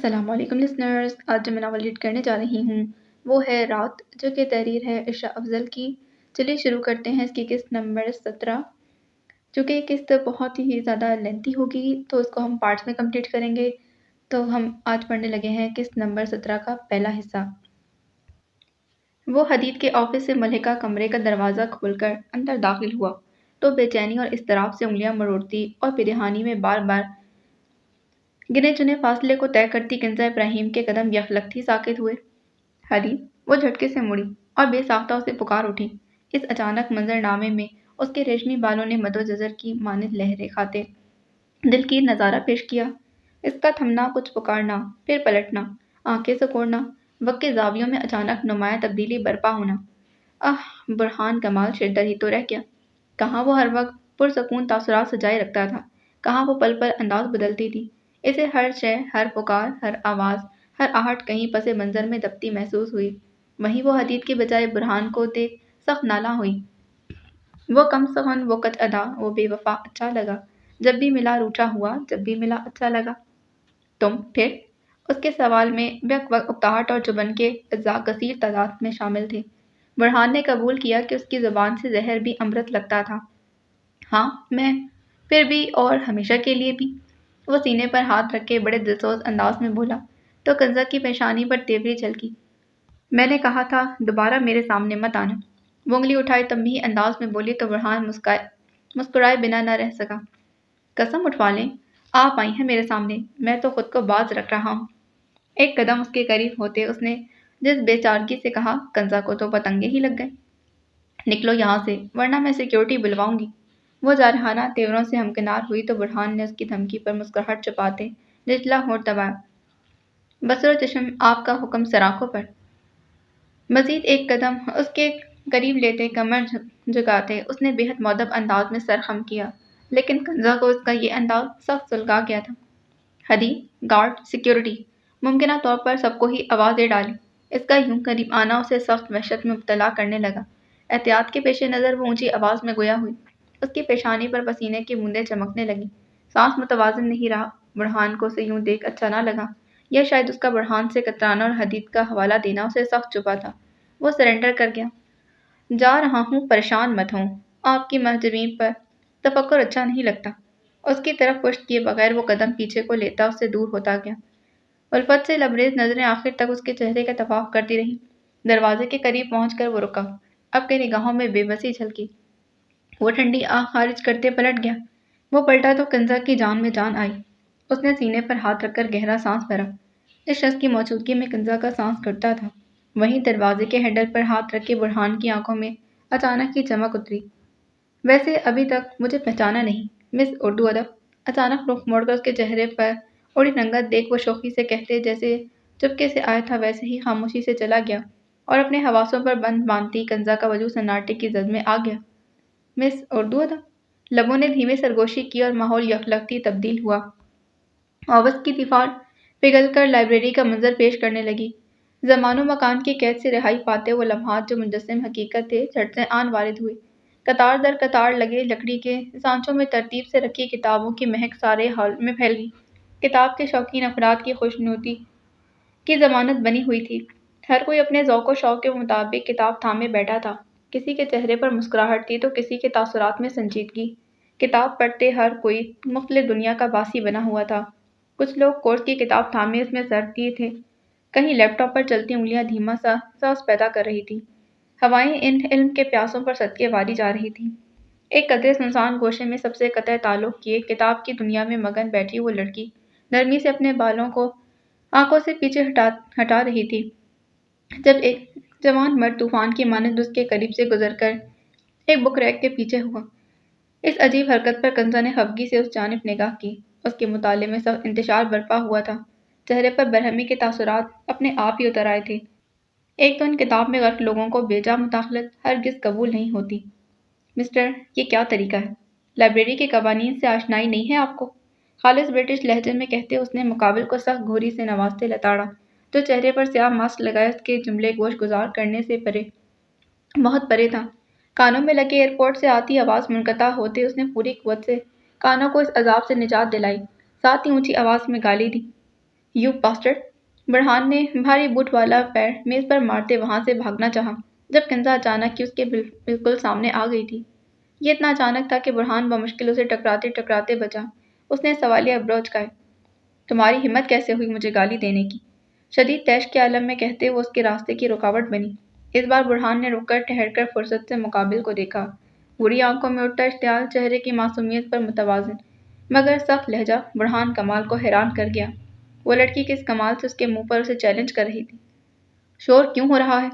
السلام علیکم لسنرز، آج جو میں ناول ریڈ کرنے جا رہی ہوں وہ ہے رات، جو کہ تحریر ہے عشا افضل کی۔ چلیے شروع کرتے ہیں اس کی قسط نمبر 17۔ چونکہ یہ قسط بہت ہی زیادہ لینتھی ہوگی تو اس کو ہم پارٹس میں کمپلیٹ کریں گے، تو ہم آج پڑھنے لگے ہیں قسط نمبر 17 کا پہلا حصہ۔ وہ حدید کے آفس سے ملحقہ کمرے کا دروازہ کھول کر اندر داخل ہوا تو بے چینی اور اضطراب سے انگلیاں مروڑتی اور پریشانی میں بار بار گنے چنے فاصلے کو طے کرتی کنزا ابراہیم کے قدم یکلختی ساکت ہوئے۔ حدید وہ جھٹکے سے مڑی اور بے ساختہ اسے پکار اٹھی۔ اس اچانک منظرنامے میں اس کے ریشمی بالوں نے مد و جزر کی مانند لہریں کھاتے دلکیر نظارہ پیش کیا۔ اس کا تھمنا، کچھ پکارنا، پھر پلٹنا، آنکھیں سکوڑنا، وقت کے زاویوں میں اچانک نمایاں تبدیلی برپا ہونا۔ برہان کمال شدت ہی تو رہ گیا۔ کہاں وہ ہر وقت پرسکون تاثرات سجائے رکھتا تھا، کہاں وہ پل پل انداز بدلتی تھی۔ اسے ہر شے، ہر پکار، ہر آواز، ہر آہٹ کہیں پس منظر میں دبتی محسوس ہوئی۔ وہیں وہ حدید کے بجائے برہان کو دیکھ سخت نالاں ہوئی۔ وہ کم سخن، وہ کج ادا، وہ بے وفا اچھا لگا۔ جب بھی ملا روٹھا ہوا، جب بھی ملا اچھا لگا۔ تم پھر؟ اس کے سوال میں بیک وقت اکتاہٹ اور چبھن کے اجزاء کثیر تعداد میں شامل تھے۔ برہان نے قبول کیا کہ اس کی زبان سے زہر بھی امرت لگتا تھا۔ ہاں میں، پھر بھی اور ہمیشہ کے لیے بھی۔ وہ سینے پر ہاتھ رکھ کے بڑے دلسوز انداز میں بولا تو کنزا کی پیشانی پر تیوری جھلکی۔ میں نے کہا تھا دوبارہ میرے سامنے مت آنا۔ وہ انگلی اٹھائے تنبیہی انداز میں بولی تو برہان مسکرائے بنا نہ رہ سکا۔ قسم اٹھوا لیں، آپ آئی ہیں میرے سامنے، میں تو خود کو باز رکھ رہا ہوں۔ ایک قدم اس کے قریب ہوتے اس نے جس بے چارگی سے کہا، کنزا کو تو پتنگے ہی لگ گئے۔ نکلو یہاں سے ورنہ میں سیکیورٹی بلواؤں گی۔ وہ جارحانہ تیوروں سے ہمکنار ہوئی تو برہان نے اس کی دھمکی پر مسکراہٹ چھپاتے نچلا ہونٹ دبایا۔ بصر و چشم آپ کا حکم سراخوں پر۔ مزید ایک قدم اس کے قریب لیتے کمر جھکاتے اس نے بے حد مؤدب انداز میں سر خم کیا، لیکن کنزا کو اس کا یہ انداز سخت سلگا گیا تھا۔ حدید، گارڈ، سیکیورٹی، ممکنہ طور پر سب کو ہی آواز دے ڈالی۔ اس کا یوں قریب آنا اسے سخت وحشت میں مبتلا کرنے لگا۔ احتیاط کے پیش نظر وہ اونچی آواز میں گویا ہوئی۔ اس کی پیشانی پر پسینے کی بوندیں چمکنے لگیں۔ سانس متوازن نہیں رہا۔ برہان کو اسے یوں دیکھ اچھا نہ لگا، یا شاید اس کا برہان سے کترانا اور حدید کا حوالہ دینا اسے سخت چبھا تھا۔ وہ سرنڈر کر گیا۔ جا رہا ہوں، پریشان مت ہوں۔ آپ کی محجوبین پر تفکر اچھا نہیں لگتا۔ اس کی طرف پشت کیے بغیر وہ قدم پیچھے کو لیتا اس سے دور ہوتا گیا۔ الفت سے لبریز نظریں آخر تک اس کے چہرے کا طواف کرتی رہیں۔ دروازے کے قریب پہنچ کر وہ رکا۔ اب کے نگاہوں میں بے بسی جھلکی۔ وہ ٹھنڈی آہ خارج کرتے پلٹ گیا۔ وہ پلٹا تو کنزا کی جان میں جان آئی۔ اس نے سینے پر ہاتھ رکھ کر گہرا سانس بھرا۔ اس شخص کی موجودگی میں کنزا کا سانس گھٹتا تھا۔ وہیں دروازے کے ہینڈل پر ہاتھ رکھ کے برہان کی آنکھوں میں اچانک ہی چمک اتری۔ ویسے ابھی تک مجھے پہچانا نہیں، مس اردو ادب؟ اچانک رخ موڑ کر اس کے چہرے پر اڑی رنگت دیکھ وہ شوخی سے کہتے جیسے چپکے سے آیا تھا ویسے ہی خاموشی سے چلا گیا اور اپنے حواسوں پر بند باندھتی کنزا کا وجود سناٹے کی زد میں آ گیا۔ مس اردو ادب؟ لبوں نے دھیمے سرگوشی کی اور ماحول یکلختی تبدیل ہوا۔ آوس کی دیوار پگھل کر لائبریری کا منظر پیش کرنے لگی۔ زمان و مکان کی قید سے رہائی پاتے وہ لمحات جو مجسم حقیقت تھے جھٹ سے آن وارد ہوئے۔ قطار در قطار لگے لکڑی کے سانچوں میں ترتیب سے رکھی کتابوں کی مہک سارے ہال میں پھیل گئی۔ کتاب کے شوقین افراد کی خوشنودی کی ضمانت بنی ہوئی تھی۔ ہر کوئی اپنے ذوق و شوق کے مطابق کتاب تھامے بیٹھا تھا۔ کسی کے چہرے پر مسکراہٹ تھی تو کسی کے تاثرات میں سنجیدگی۔ کتاب پڑھتے ہر کوئی مختلف دنیا کا باسی بنا ہوا تھا۔ کچھ لوگ کورس کی کتاب تھامے اس میں سر کیے تھے، کہیں لیپ ٹاپ پر چلتی انگلیاں دھیما سا ساز پیدا کر رہی تھیں۔ ہوائیں ان علم کے پیاسوں پر صدقے واری جا رہی تھیں۔ ایک قدرے سنسان گوشے میں سب سے قطع تعلق کیے کتاب کی دنیا میں مگن بیٹھی وہ لڑکی نرمی سے اپنے بالوں کو آنکھوں سے پیچھے ہٹا رہی تھی، جب ایک جوان مرد طوفان کی مانند اس کے قریب سے گزر کر ایک بک ریک کے پیچھے ہوا۔ اس عجیب حرکت پر کنزا نے خفگی سے اس جانب نگاہ کی۔ اس کے مطالعے میں سخت انتشار برپا ہوا تھا۔ چہرے پر برہمی کے تاثرات اپنے آپ ہی اتر آئے تھے۔ ایک تو ان کتاب میں غرق لوگوں کو بے جا مداخلت ہرگز قبول نہیں ہوتی۔ مسٹر، یہ کیا طریقہ ہے؟ لائبریری کے قوانین سے آشنائی نہیں ہے آپ کو؟ خالص برٹش لہجے میں کہتے اس نے مقابل کو سخت گھوری سے نوازتے لتاڑا، جو چہرے پر سیاہ ماسک لگائے اس کے جملے گوش گزار کرنے سے پرے، بہت پرے تھا۔ کانوں میں لگے ایئرپورٹ سے آتی آواز منقطع ہوتے اس نے پوری قوت سے کانوں کو اس عذاب سے نجات دلائی، ساتھ ہی اونچی آواز میں گالی دی۔ You bastard! برہان نے بھاری بوٹ والا پیر میز پر مارتے وہاں سے بھاگنا چاہا جب کنزا اچانک ہی اس کے بالکل سامنے آ گئی تھی۔ یہ اتنا اچانک تھا کہ برہان بمشکل اسے ٹکراتے ٹکراتے بچا۔ اس نے سوالیہ ابروچ چکائے، تمہاری ہمت کیسے ہوئی مجھے گالی دینے کی؟ شدید تیش کے عالم میں کہتے وہ اس کے راستے کی رکاوٹ بنی۔ اس بار برہان نے رک کر ٹھہر کر فرصت سے مقابل کو دیکھا۔ بری آنکھوں میں اٹھتا اشتعال چہرے کی معصومیت پر متوازن مگر سخت لہجہ برہان کمال کو حیران کر گیا۔ وہ لڑکی کس کمال سے اس کے منہ پر اسے چیلنج کر رہی تھی۔ شور کیوں ہو رہا ہے؟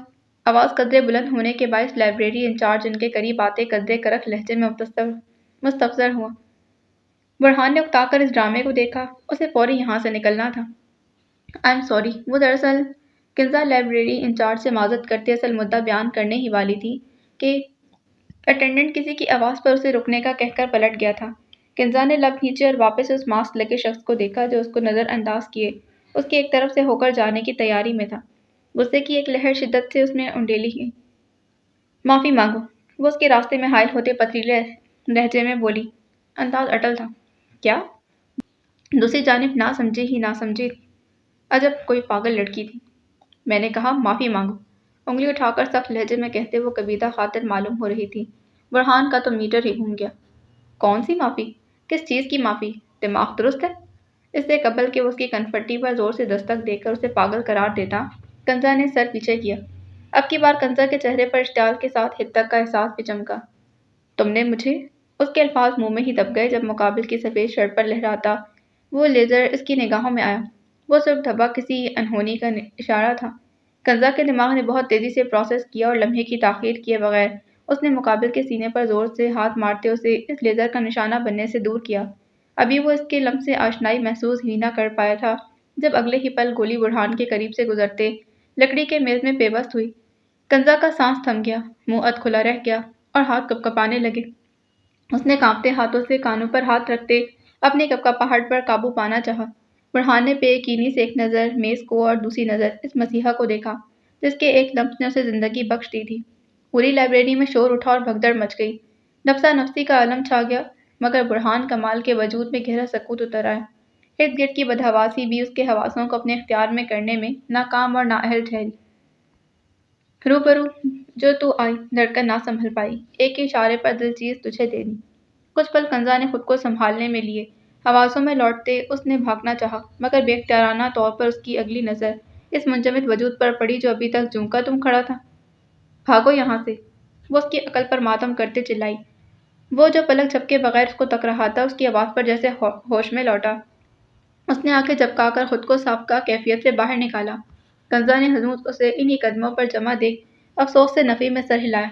آواز قدرے بلند ہونے کے باعث لائبریری انچارج ان کے قریب آتے قدرے کرک لہجے میں مستفسر ہوا۔ برہان نے اکتا کر اس ڈرامے کو دیکھا۔ اسے فوری یہاں سے نکلنا تھا۔ I am sorry. وہ دراصل کنزا لائبریری انچارج سے معذرت کرتے اصل مدعا بیان کرنے ہی والی تھی کہ اٹینڈنٹ کسی کی آواز پر اسے رکنے کا کہہ کر پلٹ گیا تھا۔ کنزا نے لب کھینچے اور واپس اس ماسک لگے شخص کو دیکھا جو اس کو نظر انداز کیے اس کی ایک طرف سے ہو کر جانے کی تیاری میں تھا۔ غصے کی ایک لہر شدت سے اس میں انڈیلی گئی۔ معافی مانگو، وہ اس کے راستے میں حائل ہوتے پتھریلے لہجے میں بولی۔ انداز اٹل تھا۔ کیا؟ دوسری جانب نہ سمجھے ہی نہ سمجھے تھی۔ عجب کوئی پاگل لڑکی تھی۔ میں نے کہا معافی مانگو، انگلی اٹھا کر سخت لہجے میں کہتے وہ کبیدہ خاطر معلوم ہو رہی تھی۔ برہان کا تو میٹر ہی گھوم گیا۔ کون سی معافی؟ کس چیز کی معافی؟ دماغ درست ہے؟ اس سے قبل کہ وہ اس کی کنفٹی پر زور سے دستک دے کر اسے پاگل قرار دیتا، کنزا نے سر پیچھے کیا۔ اب کی بار کنزا کے چہرے پر اشتعال کے ساتھ حدت کا احساس بھی چمکا۔ تم نے مجھے؟ اس کے الفاظ منہ میں ہی دب گئے جب مقابل کی سفید شرٹ پر لہراتا وہ لیزر اس کی نگاہوں میں آیا۔ وہ صرف دھبا کسی انہونی کا اشارہ تھا۔ کنزا کے دماغ نے بہت تیزی سے پروسیس کیا اور لمحے کی تاخیر کیے بغیر اس نے مقابل کے سینے پر زور سے ہاتھ مارتے اسے اس لیزر کا نشانہ بننے سے دور کیا۔ ابھی وہ اس کے لمس سے آشنائی محسوس ہی نہ کر پایا تھا جب اگلے ہی پل گولی برہان کے قریب سے گزرتے لکڑی کے میز میں پیوست ہوئی۔ کنزا کا سانس تھم گیا، منہ اد کھلا رہ گیا اور ہاتھ کپکپانے لگے۔ اس نے کانپتے ہاتھوں سے کانوں پر ہاتھ رکھتے اپنی کپکپاہٹ پر قابو پانا چاہا۔ برہان نے بے یقینی سے ایک نظر میز کو اور دوسری نظر اس مسیحا کو دیکھا جس کے ایک لمس نے اسے زندگی بخش دی تھی۔ پوری لائبریری میں شور اٹھا اور بھگدڑ مچ گئی۔ نفسا نفسی کا عالم چھا گیا مگر برہان کمال کے وجود میں گہرا سکوت اتر آیا۔ ارد گرد کی بدحواسی بھی اس کے حواسوں کو اپنے اختیار میں کرنے میں ناکام اور نااہل ٹھہری۔ روبرو جو تو آئی، دھڑکن نہ سنبھل پائی، ایک ہی اشارے پر دل چیز تجھے دے دی۔ کچھ پل کنزا نے خود کو سنبھالنے میں لیے۔ حواسوں میں لوٹتے اس نے بھاگنا چاہا مگر بے اختیارانہ طور پر اس کی اگلی نظر اس منجمد وجود پر پڑی جو ابھی تک جوں کا تم کھڑا تھا۔ بھاگو یہاں سے! وہ اس کی عقل پر ماتم کرتے چلائی۔ وہ جو پلک جھپکے بغیر اس کو تک رہا تھا اس کی آواز پر جیسے ہوش میں لوٹا۔ اس نے آنکھیں جھپکا کر خود کو سابقہ کیفیت سے باہر نکالا۔ کنزا نے ہنوز اسے انہی قدموں پر جمع دیکھ افسوس سے نفی میں سر ہلایا۔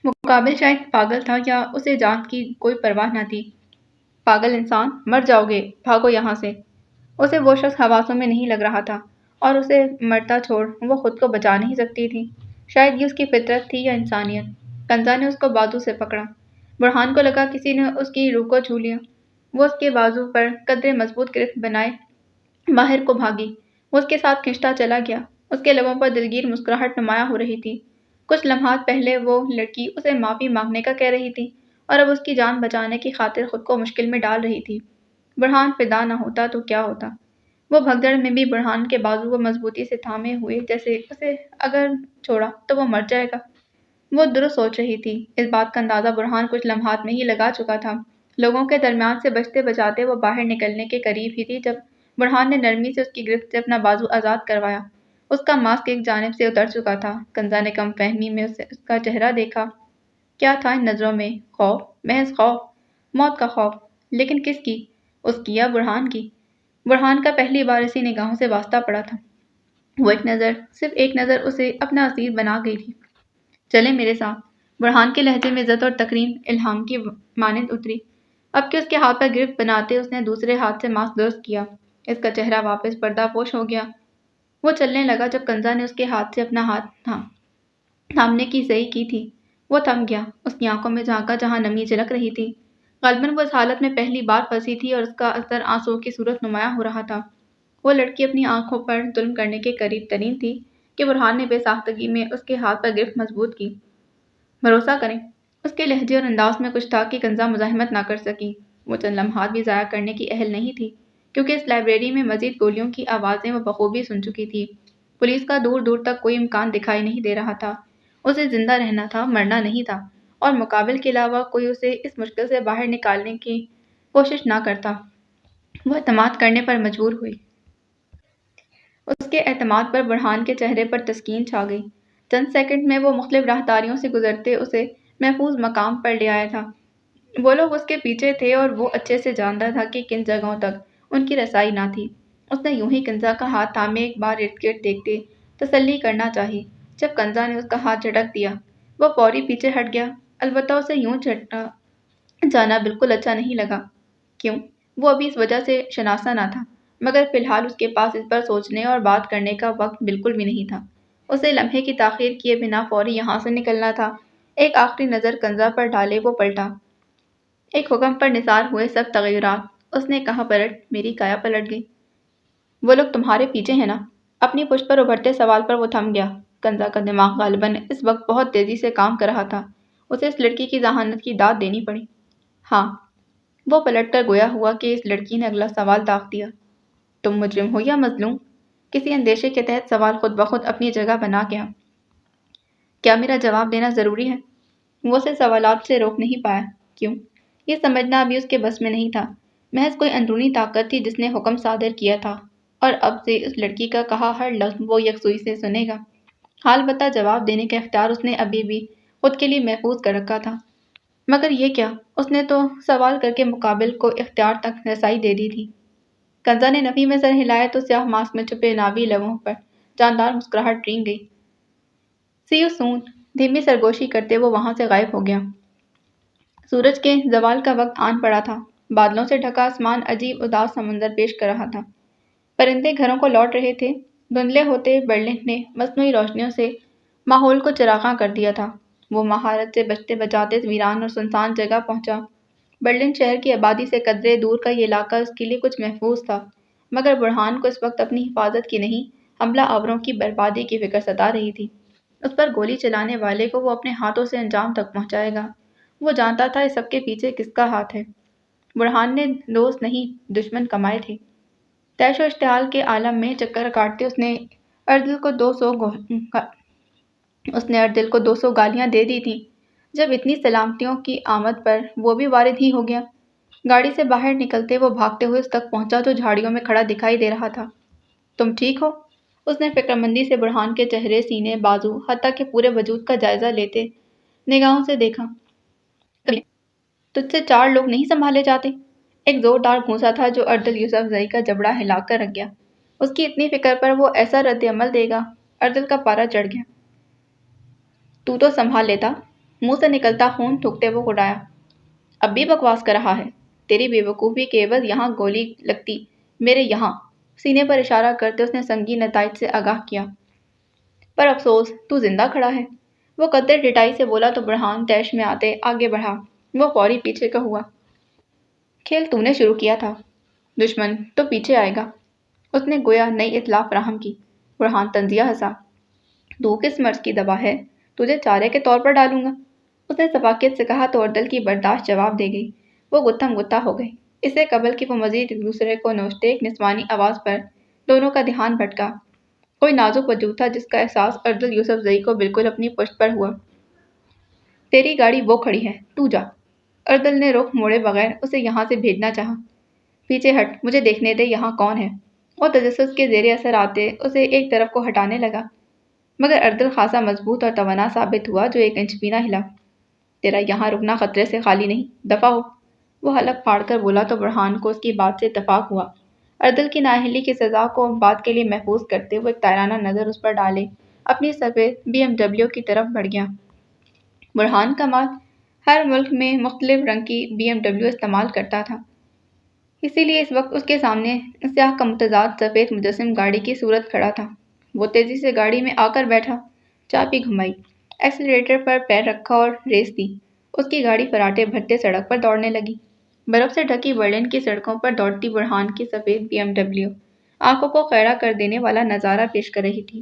مقابل شاید پاگل تھا یا اسے جان کی کوئی پرواہ نہ تھی۔ پاگل انسان، مر جاؤ گے، بھاگو یہاں سے! اسے وہ شخص حواسوں میں نہیں لگ رہا تھا اور اسے مرتا چھوڑ وہ خود کو بچا نہیں سکتی تھی۔ شاید یہ اس کی فطرت تھی یا انسانیت۔ کنزا نے اس کو بازو سے پکڑا۔ برہان کو لگا کسی نے اس کی روح کو چھو لیا۔ وہ اس کے بازو پر قدرے مضبوط گرفت بنائے باہر کو بھاگی۔ وہ اس کے ساتھ کھنچتا چلا گیا۔ اس کے لبوں پر دلگیر مسکراہٹ نمایاں ہو رہی تھی۔ کچھ لمحات پہلے وہ لڑکی اسے معافی مانگنے کا کہہ رہی تھی اور اب اس کی جان بچانے کی خاطر خود کو مشکل میں ڈال رہی تھی۔ برہان فدا نہ ہوتا تو کیا ہوتا؟ وہ بھگدڑ میں بھی برہان کے بازو کو مضبوطی سے تھامے ہوئے جیسے اسے اگر چھوڑا تو وہ مر جائے گا۔ وہ درست سوچ رہی تھی۔ اس بات کا اندازہ برہان کچھ لمحات میں ہی لگا چکا تھا۔ لوگوں کے درمیان سے بچتے بچاتے وہ باہر نکلنے کے قریب ہی تھی جب برہان نے نرمی سے اس کی گرفت سے اپنا بازو آزاد کروایا۔ اس کا ماسک ایک جانب سے اتر چکا تھا۔ کنزا نے کم فہمی میں اس کا چہرہ دیکھا۔ کیا تھا ان نظروں میں؟ خوف، محض خوف، موت کا خوف۔ لیکن کس کی؟ اس کی یا برہان کی؟ برہان کا پہلی بار اسی نگاہوں سے واسطہ پڑا تھا۔ وہ ایک نظر، صرف ایک نظر اسے اپنا اسیر بنا گئی تھی۔ چلے میرے ساتھ! برہان کے لہجے میں عزت اور تکریم الہام کی مانند اتری۔ اب کہ اس کے ہاتھ پر گرفت بناتے اس نے دوسرے ہاتھ سے ماسک درست کیا۔ اس کا چہرہ واپس پردہ پوش ہو گیا۔ وہ چلنے لگا جب کنزا نے اس کے ہاتھ سے اپنا ہاتھ تھامنے کی زئی کی تھی۔ وہ تھم گیا۔ اس کی آنکھوں میں جھانکا جہاں نمی جھلک رہی تھی۔ غالباً وہ اس حالت میں پہلی بار پھنسی تھی اور اس کا اثر آنسوؤں کی صورت نمایاں ہو رہا تھا۔ وہ لڑکی اپنی آنکھوں پر ظلم کرنے کے قریب ترین تھی کہ برہان نے بے ساختگی میں اس کے ہاتھ پر گرفت مضبوط کی۔ بھروسہ کریں، اس کے لہجے اور انداز میں کچھ تھا کہ کنزا مزاحمت نہ کر سکی۔ وہ چند لمحات بھی ضائع کرنے کی اہل نہیں تھی۔ کیونکہ اس لائبریری میں مزید گولیوں کی آوازیں وہ بخوبی سن چکی تھی۔ پولیس کا دور دور تک کوئی امکان دکھائی نہیں دے رہا تھا۔ اسے زندہ رہنا تھا، مرنا نہیں تھا، اور مقابل کے علاوہ کوئی اسے اس مشکل سے باہر نکالنے کی کوشش نہ کرتا۔ وہ اعتماد کرنے پر مجبور ہوئی۔ اس کے اعتماد پر برہان کے چہرے پر تسکین چھا گئی۔ چند سیکنڈ میں وہ مختلف راہداریوں سے گزرتے اسے محفوظ مقام پر لے آیا تھا۔ وہ لوگ اس کے پیچھے تھے اور وہ اچھے سے جانتا تھا کہ کن جگہوں تک ان کی رسائی نہ تھی۔ اس نے یوں ہی کنزا کا ہاتھ تھامے ایک بار ارد گرد دیکھتے تسلی کرنا چاہی۔ جب کنزا نے اس کا ہاتھ جھٹک دیا، وہ فوری پیچھے ہٹ گیا۔ البتہ اسے یوں جھٹکا جانا بالکل اچھا نہیں لگا۔ کیوں؟ وہ ابھی اس وجہ سے شناسا نہ تھا، مگر فی الحال اس کے پاس اس پر سوچنے اور بات کرنے کا وقت بالکل بھی نہیں تھا۔ اسے لمحے کی تاخیر کیے بنا فوری یہاں سے نکلنا تھا۔ ایک آخری نظر کنزا پر ڈالے وہ پلٹا۔ ایک حکم پر نثار ہوئے سب تغیرات۔ اس نے کہا پلٹ۔ میری کایا پلٹ گئی۔ وہ لوگ تمہارے پیچھے ہیں نا؟ اپنی پشت پر ابھرتے سوال پر وہ تھم گیا۔ کنزا کا دماغ غالباً اس وقت بہت تیزی سے کام کر رہا تھا۔ اسے اس لڑکی کی ذہانت کی داد دینی پڑی۔ ہاں۔ وہ پلٹ کر گویا ہوا کہ اس لڑکی نے اگلا سوال داغ دیا۔ تم مجرم ہو یا مظلوم؟ کسی اندیشے کے تحت سوال خود بخود اپنی جگہ بنا گیا۔ کیا میرا جواب دینا ضروری ہے؟ وہ اسے سوالات سے روک نہیں پایا۔ کیوں؟ یہ سمجھنا ابھی اس کے بس میں نہیں تھا۔ محض کوئی اندرونی طاقت تھی جس نے حکم صادر کیا تھا، اور اب سے اس لڑکی کا کہا ہر لفظ وہ یکسوئی سے سنے گا۔ البتہ جواب دینے کا اختیار اس نے ابھی بھی خود کے لیے محفوظ کر رکھا تھا۔ مگر یہ کیا؟ اس نے تو سوال کر کے مقابل کو اختیار تک رسائی دے دی تھی۔ کنزا نے نفی میں سر ہلایا تو سیاہ ماسک میں چھپے ناوی لبوں پر جاندار مسکراہٹ رینگ گئی۔ سی یو سون۔ دھیمی سرگوشی کرتے وہ وہاں سے غائب ہو گیا۔ سورج کے زوال کا وقت آن پڑا تھا۔ بادلوں سے ڈھکا آسمان عجیب اداس سا منظر پیش کر رہا تھا۔ پرندے گھروں کو لوٹ رہے تھے۔ دھندلے ہوتے برلن نے مصنوعی روشنیوں سے ماحول کو چراغاں کر دیا تھا۔ وہ مہارت سے بجتے بجاتے ویران اور سنسان جگہ پہنچا۔ برلن شہر کی آبادی سے قدرے دور کا یہ علاقہ اس کے لیے کچھ محفوظ تھا، مگر برہان کو اس وقت اپنی حفاظت کی نہیں، حملہ آوروں کی بربادی کی فکر ستا رہی تھی۔ اس پر گولی چلانے والے کو وہ اپنے ہاتھوں سے انجام تک پہنچائے گا۔ وہ جانتا تھا اس سب کے پیچھے کس کا ہاتھ ہے۔ برہان نے دوست نہیں دشمن کمائے تھے۔ تیش و اشتعال کے عالم میں چکر کاٹتے اس نے اردل کو 200 گالیاں دے دی تھیں۔ جب اتنی سلامتیوں کی آمد پر وہ بھی وارد ہی ہو گیا۔ گاڑی سے باہر نکلتے وہ بھاگتے ہوئے اس تک پہنچا جو جھاڑیوں میں کھڑا دکھائی دے رہا تھا۔ تم ٹھیک ہو؟ اس نے فکرمندی سے برہان کے چہرے، سینے، بازو، حتیٰ کہ پورے وجود کا جائزہ لیتے نگاہوں سے دیکھا۔ تجھ سے 4 لوگ نہیں سنبھالے جاتے؟ ایک زوردار گھونسا تھا جو اردل یوسف زئی کا جبڑا ہلا کر رکھ گیا۔ اس کی اتنی فکر پر وہ ایسا رد عمل دے گا۔ اردل کا پارا چڑھ گیا۔ تو سنبھال لیتا۔ منہ سے نکلتا خون تھوکتے وہ اڑایا۔ اب بھی بکواس کر رہا ہے؟ تیری بے وقوفی کے عوض یہاں گولی لگتی، میرے یہاں۔ سینے پر اشارہ کرتے اس نے سنگین نتائج سے آگاہ کیا۔ پر افسوس تو زندہ کھڑا ہے۔ وہ قدر ڈٹائی سے بولا تو برہان طیش میں آتے آگے بڑھا۔ وہ فوری پیچھے کا ہوا۔ کھیل تو نے شروع کیا تھا، دشمن تو پیچھے آئے گا۔ اس نے گویا نئی اطلاع فراہم کی۔ برہان طنزیہ ہنسا۔ تو کس مرض کی دوا ہے؟ تجھے چارے کے طور پر ڈالوں گا۔ اس نے سفاکیت سے کہا تو اردل کی برداشت جواب دے گئی۔ وہ گتھم گتھا ہو گئی۔ اس سے قبل کہ وہ مزید ایک دوسرے کو نوچتے، ایک نسوانی آواز پر دونوں کا دھیان بھٹکا۔ کوئی نازک وجود تھا جس کا احساس اردل یوسف زئی کو بالکل اپنی پشت پر ہوا۔ تیری گاڑی وہ کھڑی ہے، تو جا۔ اردل نے رخ موڑے بغیر اسے یہاں سے بھیجنا چاہا۔ پیچھے ہٹ، مجھے دیکھنے دے یہاں کون ہے۔ وہ تجسس کے زیر اثر آتے اسے ایک طرف کو ہٹانے لگا، مگر اردل خاصا مضبوط اور توانا ثابت ہوا جو 1 انچ بھی نہ ہلا۔ تیرا یہاں رکنا خطرے سے خالی نہیں، دفع ہو۔ وہ حلق پھاڑ کر بولا تو برہان کو اس کی بات سے اتفاق ہوا۔ اردل کی نااہلی کی سزا کو بات کے لیے محفوظ کرتے ہوئے ایک تائرانہ نظر اس پر ڈالے اپنی سفید BMW کی طرف بڑھ گیا۔ برہان کا مال ہر ملک میں مختلف رنگ کی BMW استعمال کرتا تھا، اسی لیے اس وقت اس کے سامنے سیاہ کا متضاد سفید مجسم گاڑی کی صورت کھڑا تھا۔ وہ تیزی سے گاڑی میں آ کر بیٹھا، چابی گھمائی، ایکسیلریٹر پر پیر رکھا اور ریس دی۔ اس کی گاڑی فراٹے بھرتے سڑک پر دوڑنے لگی۔ برف سے ڈھکی برلن کی سڑکوں پر دوڑتی برہان کی سفید BMW آنکھوں کو خیرہ کر دینے والا نظارہ پیش کر رہی تھی۔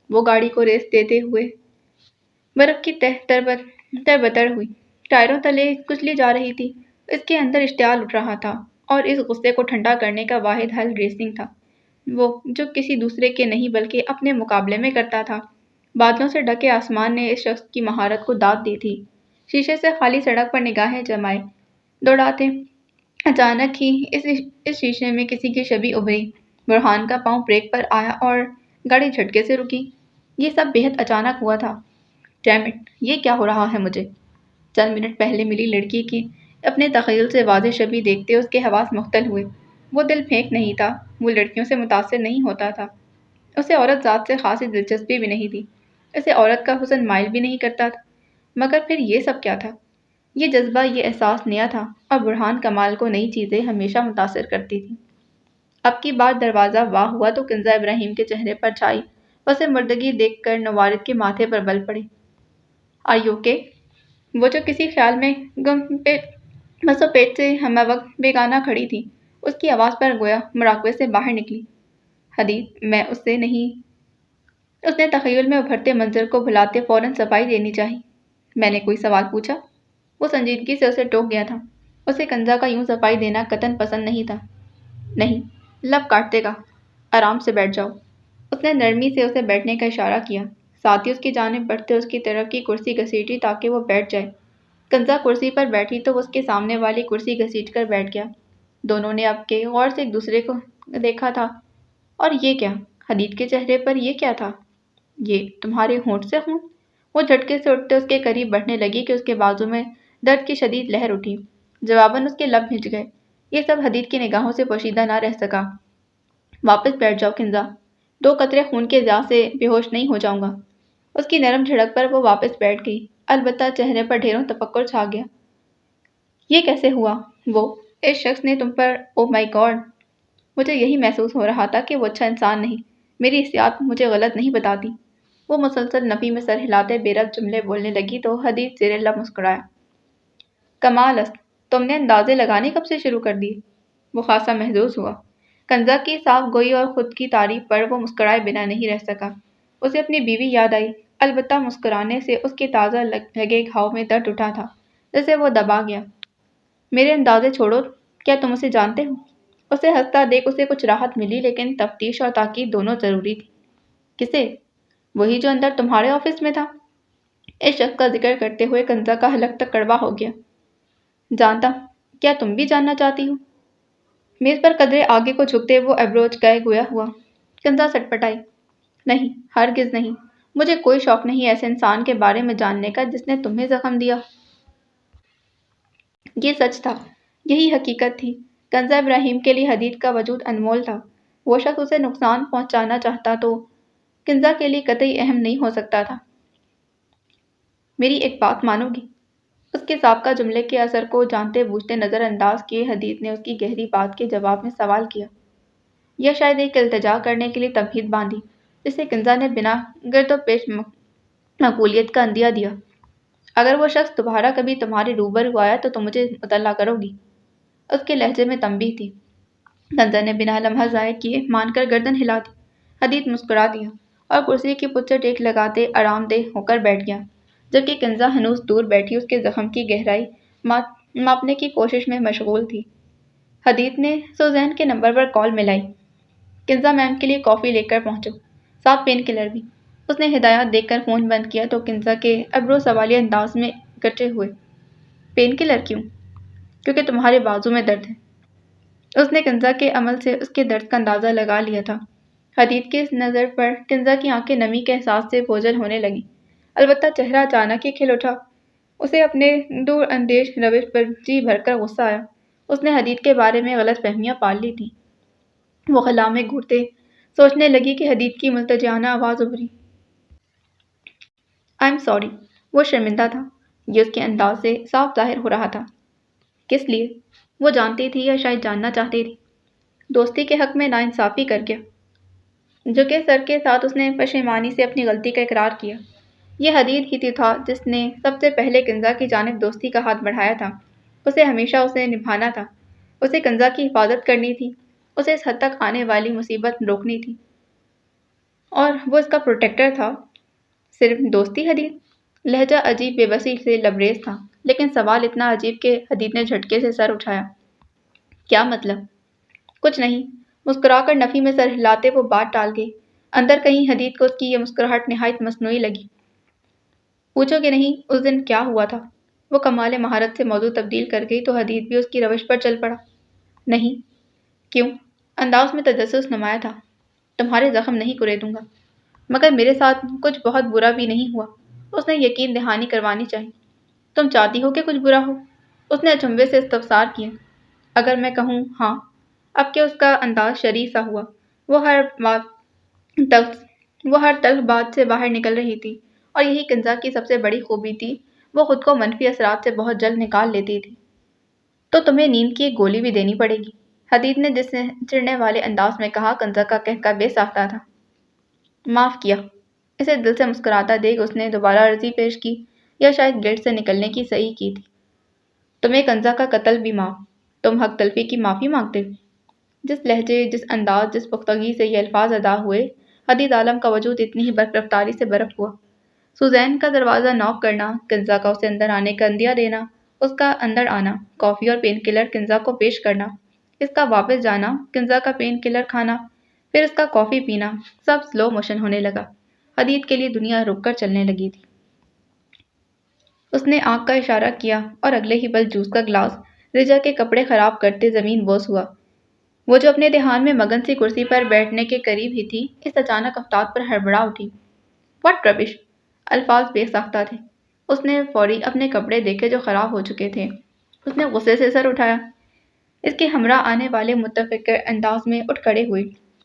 وہ گاڑی کو ریس دیتے ہوئے برف کی تہ تر بتر ہوئی، ٹائروں تلے کچلی جا رہی تھی۔ اس کے اندر اشتعال اٹھ رہا تھا اور اس غصے کو ٹھنڈا کرنے کا واحد حل ریسنگ تھا، وہ جو کسی دوسرے کے نہیں بلکہ اپنے مقابلے میں کرتا تھا۔ بادلوں سے ڈھکے آسمان نے اس شخص کی مہارت کو داد دی تھی۔ شیشے سے خالی سڑک پر نگاہیں جمائے دوڑاتے اچانک ہی اس شیشے میں کسی کی چھبی ابھری۔ برہان کا پاؤں بریک پر آیا اور گاڑی جھٹکے سے رکی۔ یہ سب بےحد اچانک ہوا تھا۔ ڈیم اٹ، یہ کیا ہو رہا ہے مجھے؟ چند منٹ پہلے ملی لڑکی کی اپنے تخیل سے واضح چھبی دیکھتے اس کے حواس مختل ہوئے۔ وہ دل پھینک نہیں تھا، وہ لڑکیوں سے متاثر نہیں ہوتا تھا۔ اسے عورت ذات سے خاصی دلچسپی بھی نہیں تھی، اسے عورت کا حسن مائل بھی نہیں کرتا تھا۔ مگر پھر یہ سب کیا تھا؟ یہ جذبہ، یہ احساس نیا تھا، اور برہان کمال کو نئی چیزیں ہمیشہ متاثر کرتی تھیں۔ اب کی بار دروازہ واہ ہوا تو کنزا ابراہیم کے چہرے پر چھائی پس مردگی دیکھ کر نوارد کے ماتھے پر بل پڑے۔ Are you okay? وہ جو کسی خیال میں گم بسو پیٹ سے ہمہ وقت بیگانہ کھڑی تھی، اس کی آواز پر گویا مراقبے سے باہر نکلی۔ حدید، میں اس سے نہیں۔ اس نے تخیل میں ابھرتے منظر کو بھلاتے فوراً صفائی دینی چاہی۔ میں نے کوئی سوال پوچھا؟ وہ سنجیدگی سے اسے ٹوک گیا تھا۔ اسے کنزا کا یوں صفائی دینا قطعاً پسند نہیں تھا۔ نہیں، لب کاٹتے گا، آرام سے بیٹھ جاؤ۔ اس نے نرمی سے اسے بیٹھنے کا اشارہ کیا، ساتھ ہی اس کی جانب بڑھتے اس کی طرف کی کرسی گھسیٹی تاکہ وہ بیٹھ جائے۔ کنزا کرسی پر بیٹھی تو وہ اس کے سامنے والی کرسی گھسیٹ کر بیٹھ گیا۔ دونوں نے اب کے غور سے ایک دوسرے کو دیکھا تھا۔ اور یہ کیا؟ حدید کے چہرے پر یہ کیا تھا؟ یہ تمہارے ہونٹ سے خون؟ وہ جھٹکے سے اٹھتے اس کے قریب بڑھنے لگی کہ اس کے بازو میں درد کی شدید لہر اٹھی۔ جواباً اس کے لب بھیج گئے۔ یہ سب حدید کی نگاہوں سے پوشیدہ نہ رہ سکا۔ واپس بیٹھ جاؤ کنزا، 2 قطرے خون کے ضیاء سے بے ہوش نہیں ہو جاؤں گا۔ اس کی نرم جھڑک پر وہ واپس بیٹھ گئی، البتہ چہرے پر ڈھیروں تفکر چھا گیا۔ یہ کیسے ہوا؟ وہ اس شخص نے تم پر، اوہ مائی گاڈ! مجھے یہی محسوس ہو رہا تھا کہ وہ اچھا انسان نہیں، میری احسیاط مجھے غلط نہیں بتاتی۔ وہ مسلسل نفی میں سر ہلاتے بے ربط جملے بولنے لگی تو حدید زیر لب مسکرایا۔ کمال است، تم نے اندازے لگانے کب سے شروع کر دیے؟ وہ خاصا محظوظ ہوا۔ کنزا کی صاف گوئی اور خود کی تعریف پر وہ مسکرائے بنا نہیں رہ سکا۔ اسے اپنی بیوی یاد آئی، البتہ مسکرانے سے اس کے تازہ لگے گھاؤ میں درد اٹھا تھا جسے وہ دبا گیا۔ میرے اندازے چھوڑو، کیا تم اسے جانتے ہو؟ اسے ہنستا دیکھ اسے کچھ راحت ملی، لیکن تفتیش اور تاکید دونوں ضروری تھی۔ کسے؟ وہی جو اندر تمہارے آفس میں تھا۔ اس شخص کا ذکر کرتے ہوئے کنزا کا حلق تک کڑوا ہو گیا۔ جانتا؟ کیا تم بھی جاننا چاہتی ہو؟ میز پر قدرے آگے کو جھکتے وہ ایبروچ گئے گویا ہوا۔ کنزا سٹپٹائی۔ نہیں، ہرگز نہیں، مجھے کوئی شوق نہیں ایسے انسان کے بارے میں جاننے کا جس نے تمہیں زخم دیا۔ یہ سچ تھا، یہی حقیقت تھی۔ کنزا ابراہیم کے لیے حدید کا وجود انمول تھا۔ وہ شخص اسے نقصان پہنچانا چاہتا تو کنزا کے لیے قطعی اہم نہیں ہو سکتا تھا۔ میری ایک بات مانو گی؟ اس کے سابقہ جملے کے اثر کو جانتے بوجھتے نظر انداز کیے حدید نے اس کی گہری بات کے جواب میں سوال کیا، یا شاید ایک التجا کرنے کے لیے تمہید باندھی، جسے کنزا نے بنا گرد و پیش مقبولیت کا اندیا دیا۔ اگر وہ شخص دوبارہ کبھی تمہارے روبرو آیا تو تم مجھے مطلع کرو گی؟ اس کے لہجے میں تنبیہ تھی۔ کنزا نے بنا لمحہ ضائع کیے مان کر گردن ہلا دی۔ حدید مسکرا دیا اور کرسی کی پچ سے ٹیک لگاتے آرام دہ ہو کر بیٹھ گیا، جبکہ کنزا ہنوز دور بیٹھی اس کے زخم کی گہرائی ماپنے کی کوشش میں مشغول تھی۔ حدید نے سوزین کے نمبر پر کال ملائی۔ کنزا میم کے لیے کافی لے کر پہنچو، ساتھ پین کلر بھی۔ اس نے ہدایات دیکھ کر فون بند کیا تو کنزا کے ابرو سوالیہ انداز میں اکٹھے ہوئے۔ پین کلر کیوں؟ کیونکہ تمہارے بازو میں درد ہے۔ اس نے کنزا کے عمل سے اس کے درد کا اندازہ لگا لیا تھا۔ حدید کے اس نظر پر کنزا کی آنکھیں نمی کے احساس سے بوجھل ہونے لگیں، البتہ چہرہ اچانک ہی کھل اٹھا۔ اسے اپنے دور اندیش روش پر جی بھر کر غصہ آیا۔ اس نے حدید کے بارے میں غلط فہمیاں پال لی تھیں۔ وہ خلا میں گھٹتے سوچنے لگی کہ حدید کی ملتجانہ آواز ابھری۔ I am sorry. وہ شرمندہ تھا، یہ اس کے انداز سے صاف ظاہر ہو رہا تھا۔ کس لیے؟ وہ جانتی تھی یا شاید جاننا چاہتی تھی۔ دوستی کے حق میں ناانصافی کر گیا۔ جھکے سر کے ساتھ اس نے پشیمانی سے اپنی غلطی کا اقرار کیا۔ یہ حدید ہی تھا جس نے سب سے پہلے کنزا کی جانب دوستی کا ہاتھ بڑھایا تھا۔ اسے ہمیشہ اسے نبھانا تھا، اسے کنزا کی حفاظت کرنی تھی، اسے اس حد تک آنے والی مصیبت روکنی تھی، اور وہ اس کا پروٹیکٹر تھا۔ صرف دوستی؟ حدید؟ لہجہ عجیب بے بسی سے لبریز تھا، لیکن سوال اتنا عجیب کہ حدید نے جھٹکے سے سر اٹھایا۔ کیا مطلب؟ کچھ نہیں، مسکرا کر نفی میں سر ہلاتے وہ بات ٹال گئی۔ اندر کہیں حدید کو اس کی یہ مسکراہٹ نہایت مصنوعی لگی۔ پوچھو گے نہیں اس دن کیا ہوا تھا؟ وہ کمال مہارت سے موضوع تبدیل کر گئی تو حدید بھی اس کی روش پر چل پڑا۔ نہیں۔ کیوں؟ انداز میں تجسس نمایاں تھا۔ تمہارے زخم نہیں کریدوں گا، مگر میرے ساتھ کچھ بہت برا بھی نہیں ہوا۔ اس نے یقین دہانی کروانی چاہی۔ تم چاہتی ہو کہ کچھ برا ہو؟ اس نے اچنبھے سے استفسار کیا۔ اگر میں کہوں ہاں۔ اب کہ اس کا انداز شرح سا ہوا، وہ ہر تلخ بات سے باہر نکل رہی تھی، اور یہی کنزا کی سب سے بڑی خوبی تھی، وہ خود کو منفی اثرات سے بہت جلد نکال لیتی تھی۔ تو تمہیں نیند کی ایک گولی بھی دینی پڑے گی، حدید نے جس نے چڑھنے والے انداز میں کہا۔ کنزا کا کہکا بے ساختہ تھا۔ معاف کیا۔ اسے دل سے مسکراتا دیکھ اس نے دوبارہ عرضی پیش کی، یا شاید گیٹ سے نکلنے کی صحیح کی تھی۔ تمہیں کنزا کا قتل بھی معاف؟ تم حق تلفی کی معافی مانگتے ہو؟ جس لہجے، جس انداز، جس پختگی سے یہ الفاظ ادا ہوئے، حدید عالم کا وجود اتنی ہی برق رفتاری سے برف ہوا۔ سوزین کا دروازہ نوک کرنا، کنزا کا اسے اندر آنے کا عندیہ دینا، اس کا اندر آنا، کافی اور پین کلر کنزا کو پیش کرنا، اس کا واپس جانا، کنزا کا پین کلر کھانا، پھر اس کا کافی پینا، سب سلو موشن ہونے لگا۔ حدید کے لیے دنیا رک کر چلنے لگی تھی۔ اس نے آنکھ کا اشارہ کیا اور اگلے ہی پل جوس کا گلاس رجا کے کپڑے خراب کرتے زمین بوس ہوا۔ وہ جو اپنے دھیان میں مگن سی کرسی پر بیٹھنے کے قریب ہی تھی، اس اچانک افتاد پر ہڑبڑا اٹھی۔ واٹ ربش! الفاظ بے ساختہ تھے۔ اس نے فوری اپنے کپڑے دیکھے جو خراب ہو چکے تھے۔ اس نے غصے سے سر اٹھایا۔ اس کے ہمراہ آنے والے متفکر انداز میں اٹھ کھڑے ہوئے۔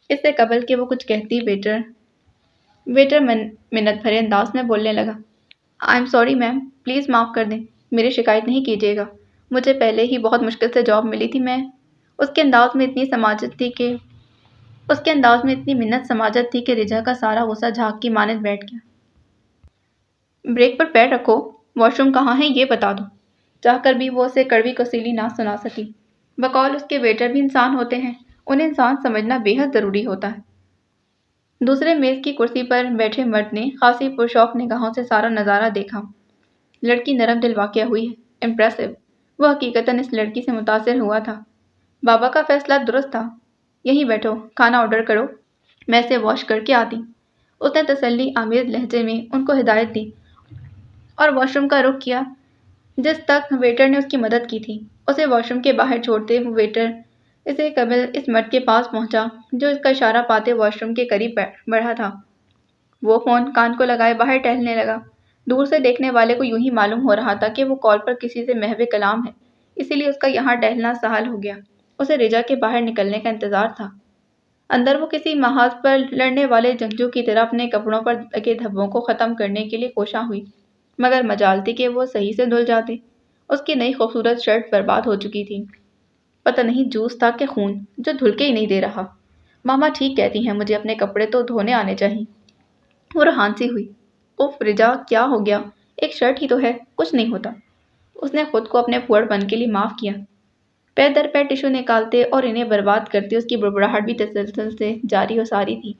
اس سے قبل کہ وہ کچھ کہتی ویٹر منت بھرے انداز میں بولنے لگا۔ I am sorry ma'am, please معاف کر دیں، میری شکایت نہیں کیجیے گا، مجھے پہلے ہی بہت مشکل سے جاب ملی تھی۔ میں اس کے انداز میں اتنی منت سماجت تھی کہ رجا کا سارا غصہ جھاگ کی مانند بیٹھ گیا۔ بریک پر پیر رکھو، واش روم کہاں ہے یہ بتا دو۔ چاہ کر بھی وہ اسے کڑوی کسیلی نہ سنا سکی۔ بقول اس کے ویٹر بھی انسان ہوتے ہیں، انہیں انسان سمجھنا بے حد ضروری ہوتا ہے۔ دوسرے میز کی کرسی پر بیٹھے مرد نے خاصی پرشوق نگاہوں سے سارا نظارہ دیکھا۔ لڑکی نرم دل واقع ہوئی ہے، امپریسو۔ وہ حقیقتاً اس لڑکی سے متاثر ہوا تھا۔ بابا کا فیصلہ درست تھا۔ یہیں بیٹھو، کھانا آرڈر کرو، میں اسے واش کر کے آتی۔ اس نے تسلی آمیز لہجے میں ان کو ہدایت دی اور واش روم کا رخ کیا جس تک ویٹر نے اس کی مدد کی تھی۔ اسے واش روم کے باہر چھوڑتے وہ ویٹر اسے قبل اس مرد کے پاس پہنچا جو اس کا اشارہ پاتے واش روم کے قریب بڑھا تھا۔ وہ فون کان کو لگائے باہر ٹہلنے لگا۔ دور سے دیکھنے والے کو یوں ہی معلوم ہو رہا تھا کہ وہ کال پر کسی سے محو کلام ہے، اسی لیے اس کا یہاں ٹہلنا سہل ہو گیا۔ اسے رجا کے باہر نکلنے کا انتظار تھا۔ اندر وہ کسی محاذ پر لڑنے والے جنگجو کی طرح اپنے کپڑوں پر لگے دھبوں کو ختم کرنے کے لیے کوشاں ہوئی، مگر مجال تھی کہ وہ صحیح سے دھل جاتے۔ اس کی نئی خوبصورت شرٹ برباد ہو چکی تھی۔ پتہ نہیں جوس تھا کہ خون، جو دھل کے ہی نہیں دے رہا۔ ماما ٹھیک کہتی ہیں، مجھے اپنے کپڑے تو دھونے آنے چاہیے۔ وہ روحان سی ہوئی۔ اف رجا، کیا ہو گیا؟ ایک شرٹ ہی تو ہے، کچھ نہیں ہوتا۔ اس نے خود کو اپنے پھوڑ پن کے لیے معاف کیا۔ پیر در پیر ٹشو نکالتے اور انہیں برباد کرتے اس کی بڑبڑاہٹ بھی تسلسل سے جاری و ساری تھی۔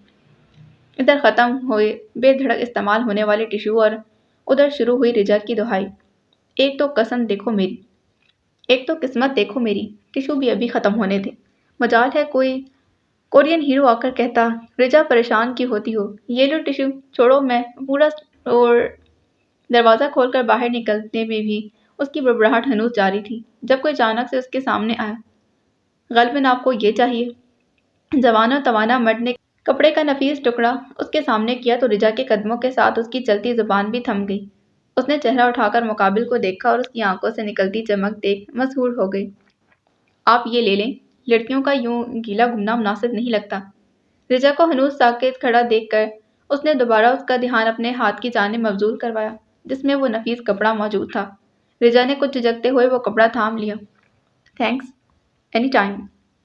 ادھر ختم ہوئے بے دھڑک استعمال ہونے والے ٹشو اور ادھر شروع ہوئی رجا کی دہائی۔ ایک تو قسمت دیکھو میری، ٹشو بھی ابھی ختم ہونے تھے۔ مجال ہے کوئی کورین ہیرو آ کر کہتا، رجا پریشان کی ہوتی ہو، یہ لو ٹشو، چھوڑو میں پورا اور دروازہ کھول کر باہر نکلنے میں بھی اس کی بڑبڑاہٹ ہنوز جاری تھی جب کوئی اچانک سے اس کے سامنے آیا۔ غالباً آپ کو یہ چاہیے۔ جوان و توانا مرد نے کپڑے کا نفیس ٹکڑا اس کے سامنے کیا تو رجا کے قدموں کے ساتھ اس کی چلتی زبان بھی تھم گئی۔ اس نے چہرہ اٹھا کر مقابل کو دیکھا اور اس کی آنکھوں سے نکلتی چمک دیکھ مسحور ہو گئی۔ آپ یہ لے لیں، لڑکیوں کا یوں گیلا گھومنا مناسب نہیں لگتا۔ رجا کو ہنوز ساکت کھڑا دیکھ کر اس نے دوبارہ اس کا دھیان اپنے ہاتھ کی جانب مبذول کروایا جس میں وہ نفیس کپڑا موجود تھا۔ رجا نے کچھ جھجکتے ہوئے وہ کپڑا تھام لیا۔ تھینکس، اینی ٹائم،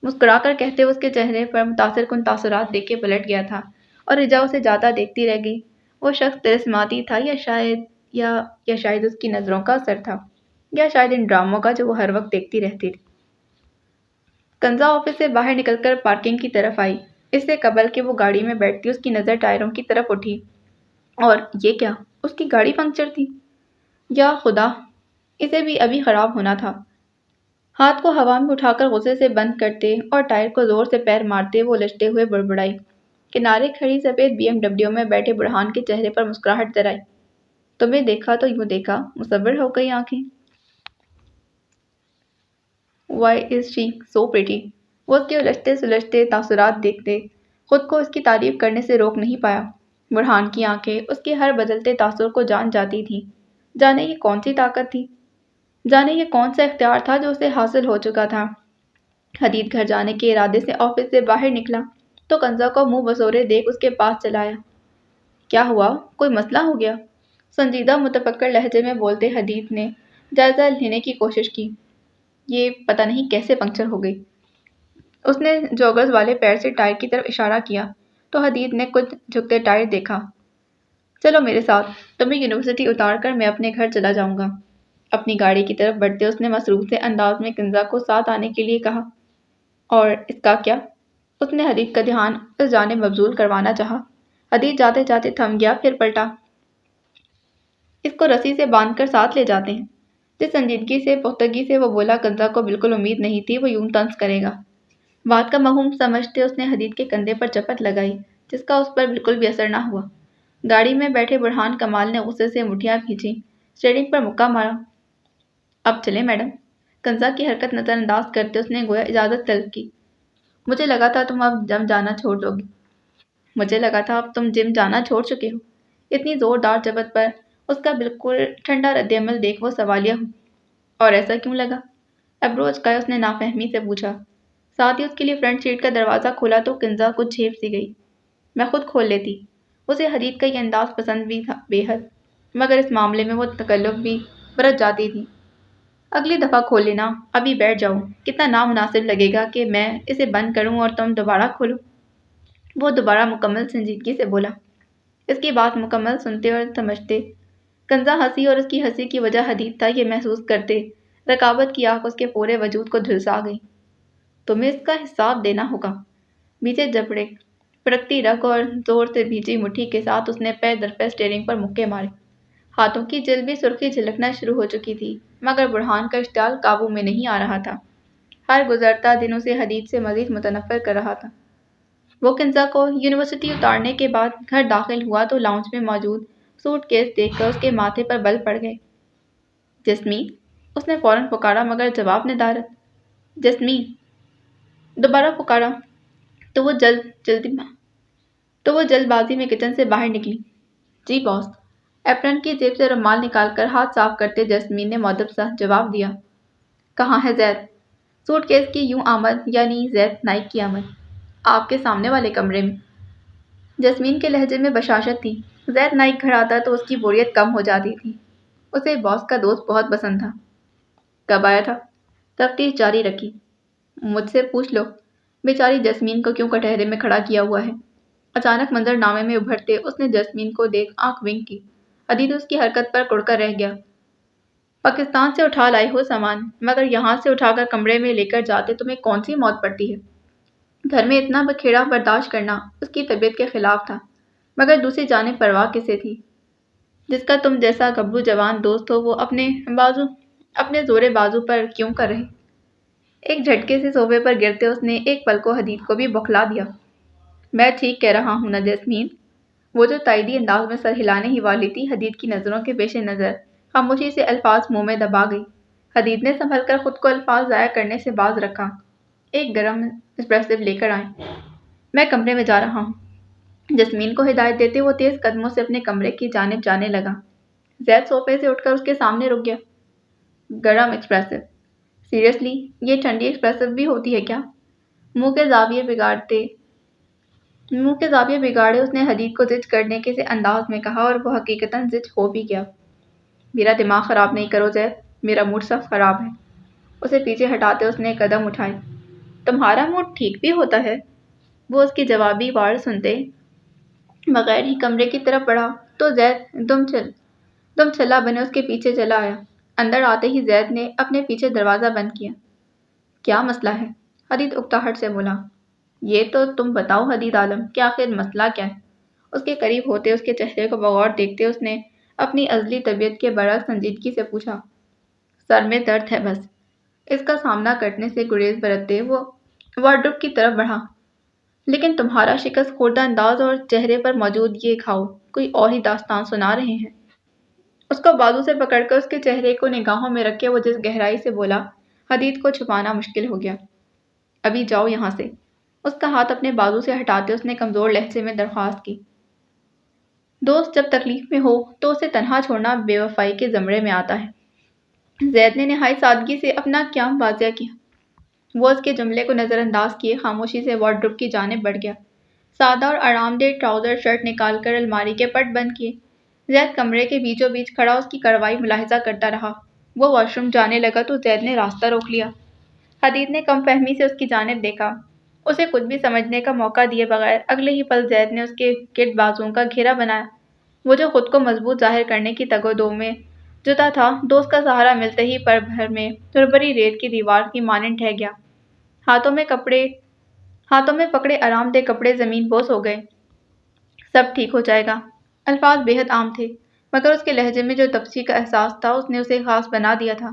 مسکرا کر کہتے ہوئے اس کے چہرے پر متاثر کن تاثرات دیکھ کے پلٹ گیا تھا اور رجا اسے جاتا دیکھتی رہ گئی۔ وہ شخص طلسماتی تھا یا شاید اس کی نظروں کا اثر تھا، یا شاید ان ڈراموں کا جو وہ ہر وقت دیکھتی رہتی تھی۔ کنزا آفس سے باہر نکل کر پارکنگ کی طرف آئی۔ اس سے قبل کہ وہ گاڑی میں بیٹھتی اس کی نظر ٹائروں کی طرف اٹھی۔ اور یہ کیا؟ اس کی گاڑی پنکچر تھی؟ یا خدا، اسے بھی ابھی خراب ہونا تھا۔ ہاتھ کو ہوا میں اٹھا کر غصے سے بند کرتے اور ٹائر کو زور سے پیر مارتے وہ لچتے ہوئے بڑبڑائی۔ کنارے کھڑی سفید BMW میں بیٹھے بڑھان کے چہرے پر مسکراہٹ ذرا آئی۔ تمہیں دیکھا تو یوں دیکھا، مصور ہو گئی آنکھیں۔ Why is she so pretty؟ وہ اس کے الجھتے سلجھتے تاثرات دیکھتے خود کو اس کی تعریف کرنے سے روک نہیں پایا۔ بڑھان کی آنکھیں اس کے ہر بدلتے تاثر کو جان جاتی تھیں۔ جانے یہ کون سی طاقت تھی؟ جانے یہ کون سا اختیار تھا جو اسے حاصل ہو چکا تھا؟ حدید گھر جانے کے ارادے سے آفس سے باہر نکلا تو کنزا کو منہ بسورے دیکھ اس کے پاس چلایا۔ کیا ہوا؟ کوئی مسئلہ ہو گیا؟ سنجیدہ متفکر لہجے میں بولتے حدید نے جائزہ لینے کی کوشش کی۔ یہ پتہ نہیں کیسے پنکچر ہو گئی۔ اس نے جوگرز والے پیر سے ٹائر کی طرف اشارہ کیا تو حدید نے کچھ جھکتے ٹائر دیکھا۔ چلو میرے ساتھ، تمہیں یونیورسٹی اتار کر میں اپنے گھر چلا جاؤں گا۔ اپنی گاڑی کی طرف بڑھتے اس نے مصروف سے انداز میں کنزا کو ساتھ آنے کے لیے کہا۔ اور اس کا کیا؟ اس نے حدید کا دھیان اس جانب مبذول کروانا چاہا۔ حدید جاتے جاتے تھم گیا، پھر پلٹا۔ اس کو رسی سے باندھ کر ساتھ لے جاتے ہیں۔ جس سنجیدگی سے پختگی سے وہ بولا کنزا کو بالکل امید نہیں تھی وہ یوں طنز کرے گا۔ بات کا مفہوم سمجھتے اس نے حدید کے کندھے پر چپت لگائی جس کا اس پر بالکل بھی اثر نہ ہوا۔ گاڑی میں بیٹھے بڑھان کمال نے غصے سے مٹھیاں کھینچی، اسٹیئرنگ پر مکہ مارا۔ اب چلیں میڈم۔ کنزا کی حرکت نظر انداز کرتے اس نے گویا اجازت طلب کی۔ مجھے لگا تھا تم اب جم جانا چھوڑ دو گی۔ مجھے لگا تھا اب تم جم جانا چھوڑ چکے ہو۔ اتنی زوردار چپت پر اس کا بالکل ٹھنڈا رد عمل دیکھ وہ سوالیہ ہوئی۔ اور ایسا کیوں لگا؟ ابروچ کا اس نے نافہمی سے پوچھا۔ ساتھ ہی اس کے لیے فرنٹ سیٹ کا دروازہ کھولا تو کنزا کچھ جھیپ سی گئی۔ میں خود کھول لیتی۔ اسے حدید کا یہ انداز پسند بھی تھا بے حد، مگر اس معاملے میں وہ تکلف بھی برت جاتی تھی۔ اگلی دفعہ کھول لینا، ابھی بیٹھ جاؤ۔ کتنا نامناسب لگے گا کہ میں اسے بند کروں اور تم دوبارہ کھولو۔ وہ دوبارہ مکمل سنجیدگی سے بولا۔ اس کی بات مکمل سنتے اور سمجھتے کنزا ہنسی اور اس کی ہنسی کی وجہ حدید تھا یہ محسوس کرتے رقابت کی آنکھ اس کے پورے وجود کو جھلسا گئی۔ تمہیں اس کا حساب دینا ہوگا۔ بیچے جبڑے پھڑکتی رگ اور زور سے بھیجی مٹھی کے ساتھ اس نے پے در پے اسٹیئرنگ پر مکے مارے۔ ہاتھوں کی جلوی سرخی جھلکنا شروع ہو چکی تھی مگر بڑھان کا اشتعال قابو میں نہیں آ رہا تھا۔ ہر گزرتا دن اسے حدید سے مزید متنفر کر رہا تھا۔ وہ کنزا کو یونیورسٹی اتارنے کے بعد گھر داخل ہوا تو لاؤنج میں موجود سوٹ کیس دیکھ کر اس کے ماتھے پر بل پڑ گئے۔ جسمین؟ اس نے فوراً پکارا مگر جواب ندارت۔ جسمین؟ دوبارہ پکارا تو وہ جلد بازی میں کچن سے باہر نکلی۔ جی باس۔ ایپرن کی جیب سے رومال نکال کر ہاتھ صاف کرتے جسمین نے مؤدب سا جواب دیا۔ کہاں ہے زید؟ سوٹ کیس کی یوں آمد یعنی زید نائک کی آمد۔ آپ کے سامنے والے کمرے میں۔ جسمین کے لہجے میں بشاشت تھی۔ زید نائک گھر آتا تو اس کی بوریت کم ہو جاتی تھی۔ اسے باس کا دوست بہت پسند تھا۔ کب آیا تھا؟ تفتیش جاری رکھی۔ مجھ سے پوچھ لو۔ بیچاری جسمین کو کیوں کٹہرے میں کھڑا کیا ہوا ہے؟ اچانک منظر نامے میں ابھرتے اس نے جسمین کو دیکھ آنکھ ونک کی۔ حدید اس کی حرکت پر کڑ کر رہ گیا۔ پاکستان سے اٹھا لائے ہو سامان، مگر یہاں سے اٹھا کر کمرے میں لے کر جاتے تمہیں کون سی موت پڑتی ہے؟ گھر میں اتنا بکھیڑا برداشت کرنا اس کی طبیعت کے خلاف تھا، مگر دوسری جانب پرواہ کسے تھی؟ جس کا تم جیسا گبرو جوان دوست ہو وہ اپنے زورے بازو پر کیوں کر رہے؟ ایک جھٹکے سے صوفے پر گرتے اس نے ایک پل کو حدید کو بھی بوکھلا دیا۔ میں ٹھیک کہہ رہا ہوں نا جسمین؟ وہ جو تائیدی انداز میں سر ہلانے ہی والی تھی حدید کی نظروں کے پیش نظر خاموشی سے الفاظ منہ میں دبا گئی۔ حدید نے سنبھل کر خود کو الفاظ ضائع کرنے سے باز رکھا۔ ایک گرم اسپریسو لے کر آئیں۔ میں کمرے میں جا رہا ہوں۔ جسمین کو ہدایت دیتے وہ تیز قدموں سے اپنے کمرے کی جانب جانے لگا۔ زید صوفے سے اٹھ کر اس کے سامنے رک گیا۔ گرم ایکسپریسو؟ سیریسلی یہ ٹھنڈی ایکسپریسو بھی ہوتی ہے کیا؟ منہ کے زاویے بگاڑے اس نے حدید کو زج کرنے کے سے انداز میں کہا اور وہ حقیقتاً زج ہو بھی گیا۔ میرا دماغ خراب نہیں کرو زید، میرا موڈ سخت خراب ہے۔ اسے پیچھے ہٹاتے اس نے قدم اٹھائے۔ تمہارا موڈ ٹھیک بھی ہوتا ہے؟ وہ اس کی جوابی وار سنتے بغیر ہی کمرے کی طرف بڑھا تو زید دم چھلا بنے اس کے پیچھے چلا آیا۔ اندر آتے ہی زید نے اپنے پیچھے دروازہ بند کیا۔ کیا مسئلہ ہے؟ حدید اکتاہٹ سے بولا۔ یہ تو تم بتاؤ حدید عالم کہ آخر مسئلہ کیا ہے؟ اس کے قریب ہوتے اس کے چہرے کو بغور دیکھتے اس نے اپنی ازلی طبیعت کے برعکس سنجیدگی سے پوچھا۔ سر میں درد ہے بس۔ اس کا سامنا کرنے سے گریز برتتے وہ وارڈروب کی طرف بڑھا۔ لیکن تمہارا شکست خوردہ انداز اور چہرے پر موجود یہ گھاؤ کوئی اور ہی داستان سنا رہے ہیں۔ اس کو بازو سے پکڑ کر اس کے چہرے کو نگاہوں میں رکھ کے وہ جس گہرائی سے بولا، حدید کو چھپانا مشکل ہو گیا۔ ابھی جاؤ یہاں سے۔ اس کا ہاتھ اپنے بازو سے ہٹاتے اس نے کمزور لہجے میں درخواست کی۔ دوست جب تکلیف میں ہو تو اسے تنہا چھوڑنا بے وفائی کے زمرے میں آتا ہے۔ زید نے نہایت سادگی سے اپنا قیام واضح کیا۔ وہ اس کے جملے کو نظر انداز کیے خاموشی سے وارڈروب کی جانب بڑھ گیا۔ سادہ اور آرام دہ ٹراؤزر شرٹ نکال کر الماری کے پٹ بند کیے۔ زید کمرے کے بیچوں بیچ کھڑا اس کی کارروائی ملاحظہ کرتا رہا۔ وہ واش روم جانے لگا تو زید نے راستہ روک لیا۔ حدید نے کم فہمی سے اس کی جانب دیکھا۔ اسے کچھ بھی سمجھنے کا موقع دیے بغیر اگلے ہی پل زید نے اس کے گرد بازوؤں کا گھیرا بنایا۔ وہ جو خود کو مضبوط ظاہر کرنے کی تگ و دو میں جتا تھا، دوست کا سہارا ملتے ہی پل بھر میں تربری ریت کی دیوار کی مانند ڈھہ گیا۔ ہاتھوں میں پکڑے آرام دہ کپڑے زمین بوس ہو گئے۔ سب ٹھیک ہو جائے گا۔ الفاظ بے حد عام تھے، مگر اس کے لہجے میں جو تپسی کا احساس تھا اس نے اسے خاص بنا دیا تھا۔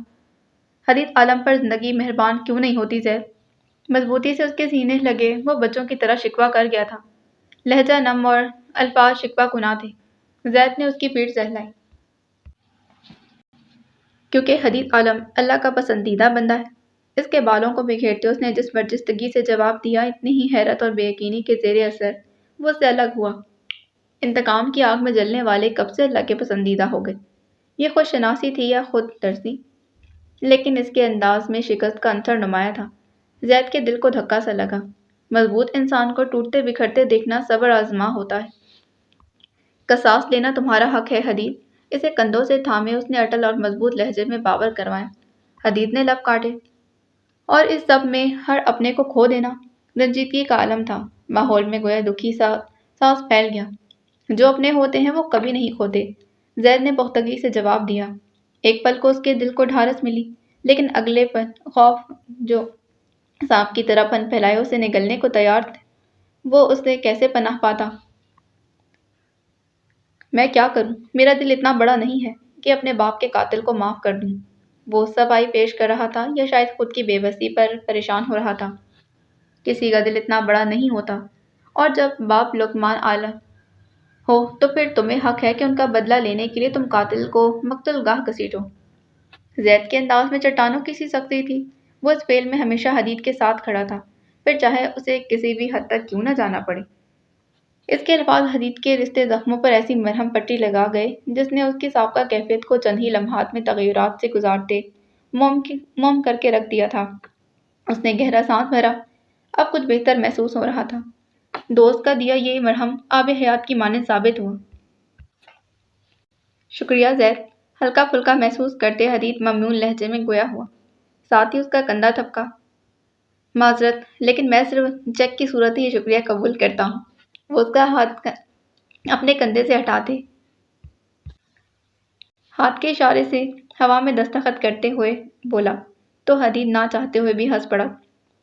حدید عالم پر زندگی مہربان کیوں نہیں ہوتی زید؟ مضبوطی سے اس کے سینے لگے وہ بچوں کی طرح شکوہ کر گیا تھا۔ لہجہ نم اور الفاظ شکوہ کناں تھے۔ زید نے اس کی پیٹھ سہلائی۔ کیونکہ حدید عالم اللہ کا پسندیدہ بندہ ہے۔ اس کے بالوں کو بکھیرتے اس نے جس برجستگی سے جواب دیا، اتنی ہی حیرت اور بے یقینی کے زیر اثر وہ اس سے الگ ہوا۔ انتقام کی آگ میں جلنے والے کب سے اللہ کے پسندیدہ ہو گئے؟ یہ خود شناسی تھی یا خود ترسی؟ لیکن اس کے انداز میں شکست کا عنصر نمایاں تھا۔ زید کے دل کو دھکا سا لگا۔ مضبوط انسان کو ٹوٹتے بکھرتے دیکھنا صبر آزما ہوتا ہے۔ قصاص لینا تمہارا حق ہے حدید۔ اسے کندھوں سے تھامے اس نے اٹل اور مضبوط لہجے میں باور کروایا۔ حدید نے لب کاٹے۔ اور اس سب میں ہر اپنے کو کھو دینا رنجیدگی کا عالم تھا۔ ماحول میں گویا دکھی سا سانس پھیل گیا۔ جو اپنے ہوتے ہیں وہ کبھی نہیں کھوتے، زید نے پختگی سے جواب دیا۔ ایک پل کو اس کے دل کو ڈھارس ملی، لیکن اگلے پل خوف جو سانپ کی طرح پن پھیلائے اسے نگلنے کو تیار تھے۔ وہ اس سے کیسے پناہ پاتا؟ میں کیا کروں؟ میرا دل اتنا بڑا نہیں ہے کہ اپنے باپ کے قاتل کو معاف کر دوں۔ وہ صفائی پیش کر رہا تھا یا شاید خود کی بے بسی پر پریشان ہو رہا تھا۔ کسی کا دل اتنا بڑا نہیں ہوتا، اور جب باپ لقمان عالم ہو تو پھر تمہیں حق ہے کہ ان کا بدلہ لینے کے لیے تم قاتل کو مقتل گاہ گھسیٹو۔ زید کے انداز میں چٹانوں کی سی سختی تھی۔ وہ اس فعل میں ہمیشہ حدید کے ساتھ کھڑا تھا، پھر چاہے اسے کسی بھی حد تک کیوں نہ جانا پڑے۔ اس کے الفاظ حدید کے رشتے زخموں پر ایسی مرہم پٹی لگا گئے جس نے اس کی سابقہ کیفیت کو چند ہی لمحات میں تغیرات سے گزارتے موم کر کے رکھ دیا تھا۔ اس نے گہرا سانس بھرا۔ اب کچھ بہتر محسوس ہو رہا تھا۔ دوست کا دیا یہ مرہم آب حیات کی مانند ثابت ہوا۔ شکریہ زید، ہلکا پھلکا محسوس کرتے حدید ممنون لہجے میں گویا ہوا۔ ساتھ ہی اس کا کندھا تھپکا۔ معذرت، لیکن میں صرف چیک کی صورت ہی شکریہ قبول کرتا ہوں۔ وہ اس کا ہاتھ اپنے کندھے سے ہٹاتے ہاتھ کے اشارے سے ہوا میں دستخط کرتے ہوئے بولا، تو حدید نہ چاہتے ہوئے بھی ہنس پڑا۔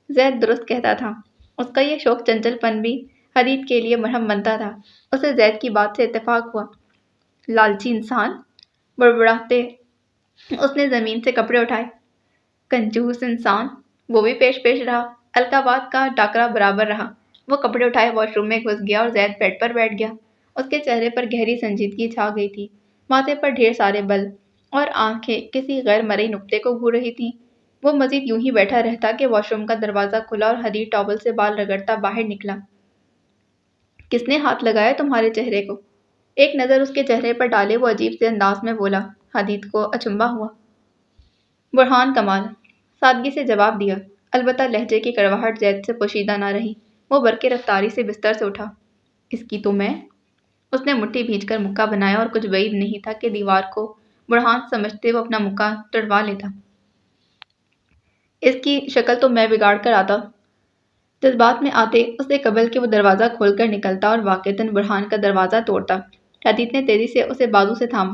زید درست کہتا تھا۔ اس کا یہ شوق چنچل پن بھی حدید کے لیے مرہم بنتا تھا۔ اسے زید کی بات سے اتفاق ہوا۔ لالچی انسان، بڑبڑاتے اس نے زمین سے کپڑے اٹھائے۔ کنجوس انسان، وہ بھی پیش پیش رہا۔ القابات کا ٹاکرا برابر رہا۔ وہ کپڑے اٹھائے واش روم میں گھس گیا اور زید بیڈ پر بیٹھ گیا۔ اس کے چہرے پر گہری سنجیدگی چھا گئی تھی، ماتھے پر ڈھیر سارے بل، اور آنکھیں کسی غیر مرئی نقطے کو گھور رہی تھیں۔ وہ مزید یوں ہی بیٹھا رہتا کہ واش روم کا دروازہ کھلا اور حدید ٹاول سے بال رگڑتا باہر نکلا۔ کس نے ہاتھ لگایا تمہارے چہرے کو؟ ایک نظر اس کے چہرے پر ڈالے وہ عجیب سے انداز میں بولا۔ حدید کو اچنبھا ہوا۔ برہان کمال، سادگی سے جواب دیا، البتہ لہجے کی کڑواہٹ زید سے پوشیدہ نہ رہی۔ وہ برقی رفتاری سے بستر سے اٹھا۔ اس کی تو میں… اس نے مٹھی بھینچ کر مکہ بنایا اور کچھ بعید نہیں تھا کہ دیوار کو برہان سمجھتے وہ اپنا مکہ تڑوا لیتا۔ اس کی شکل تو میں بگاڑ کر آتا۔ جذبات میں آتے اس سے قبل کہ وہ دروازہ کھول کر نکلتا اور واقعتاً برہان کا دروازہ توڑتا، حدید نے تیزی سے اسے بازو سے تھاما۔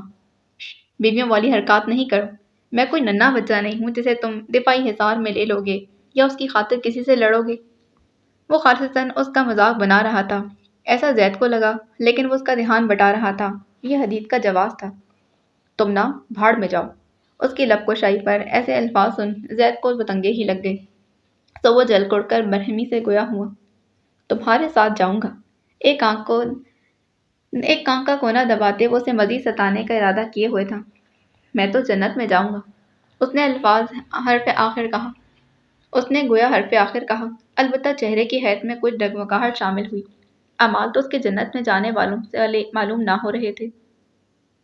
بیویوں والی حرکات نہیں کرو۔ میں کوئی ننھا بچہ نہیں ہوں جسے تم دفاعی حصار میں لے لو گے یا اس کی خاطر کسی سے لڑو گے۔ وہ خالصتاً اس کا مذاق بنا رہا تھا، ایسا زید کو لگا، لیکن وہ اس کا دھیان بٹا رہا تھا۔ یہ حدید کا جواز تھا۔ تم نہ بھاڑ میں جاؤ۔ اس کی لب کشائی پر ایسے الفاظ سن زید کو بتنگے ہی لگ گئے، تو وہ جل کڑ کر برہمی سے گویا ہوا، تمہارے ساتھ جاؤں گا۔ ایک آنکھ کا کونا دباتے وہ اسے مزید ستانے کا ارادہ کیے ہوئے تھا۔ میں تو جنت میں جاؤں گا، اس نے گویا حرف آخر کہا، البتہ چہرے کی حیرت میں کچھ ڈگمگاہٹ شامل ہوئی۔ اعمال تو اس کے جنت میں جانے والوں سے معلوم نہ ہو رہے تھے۔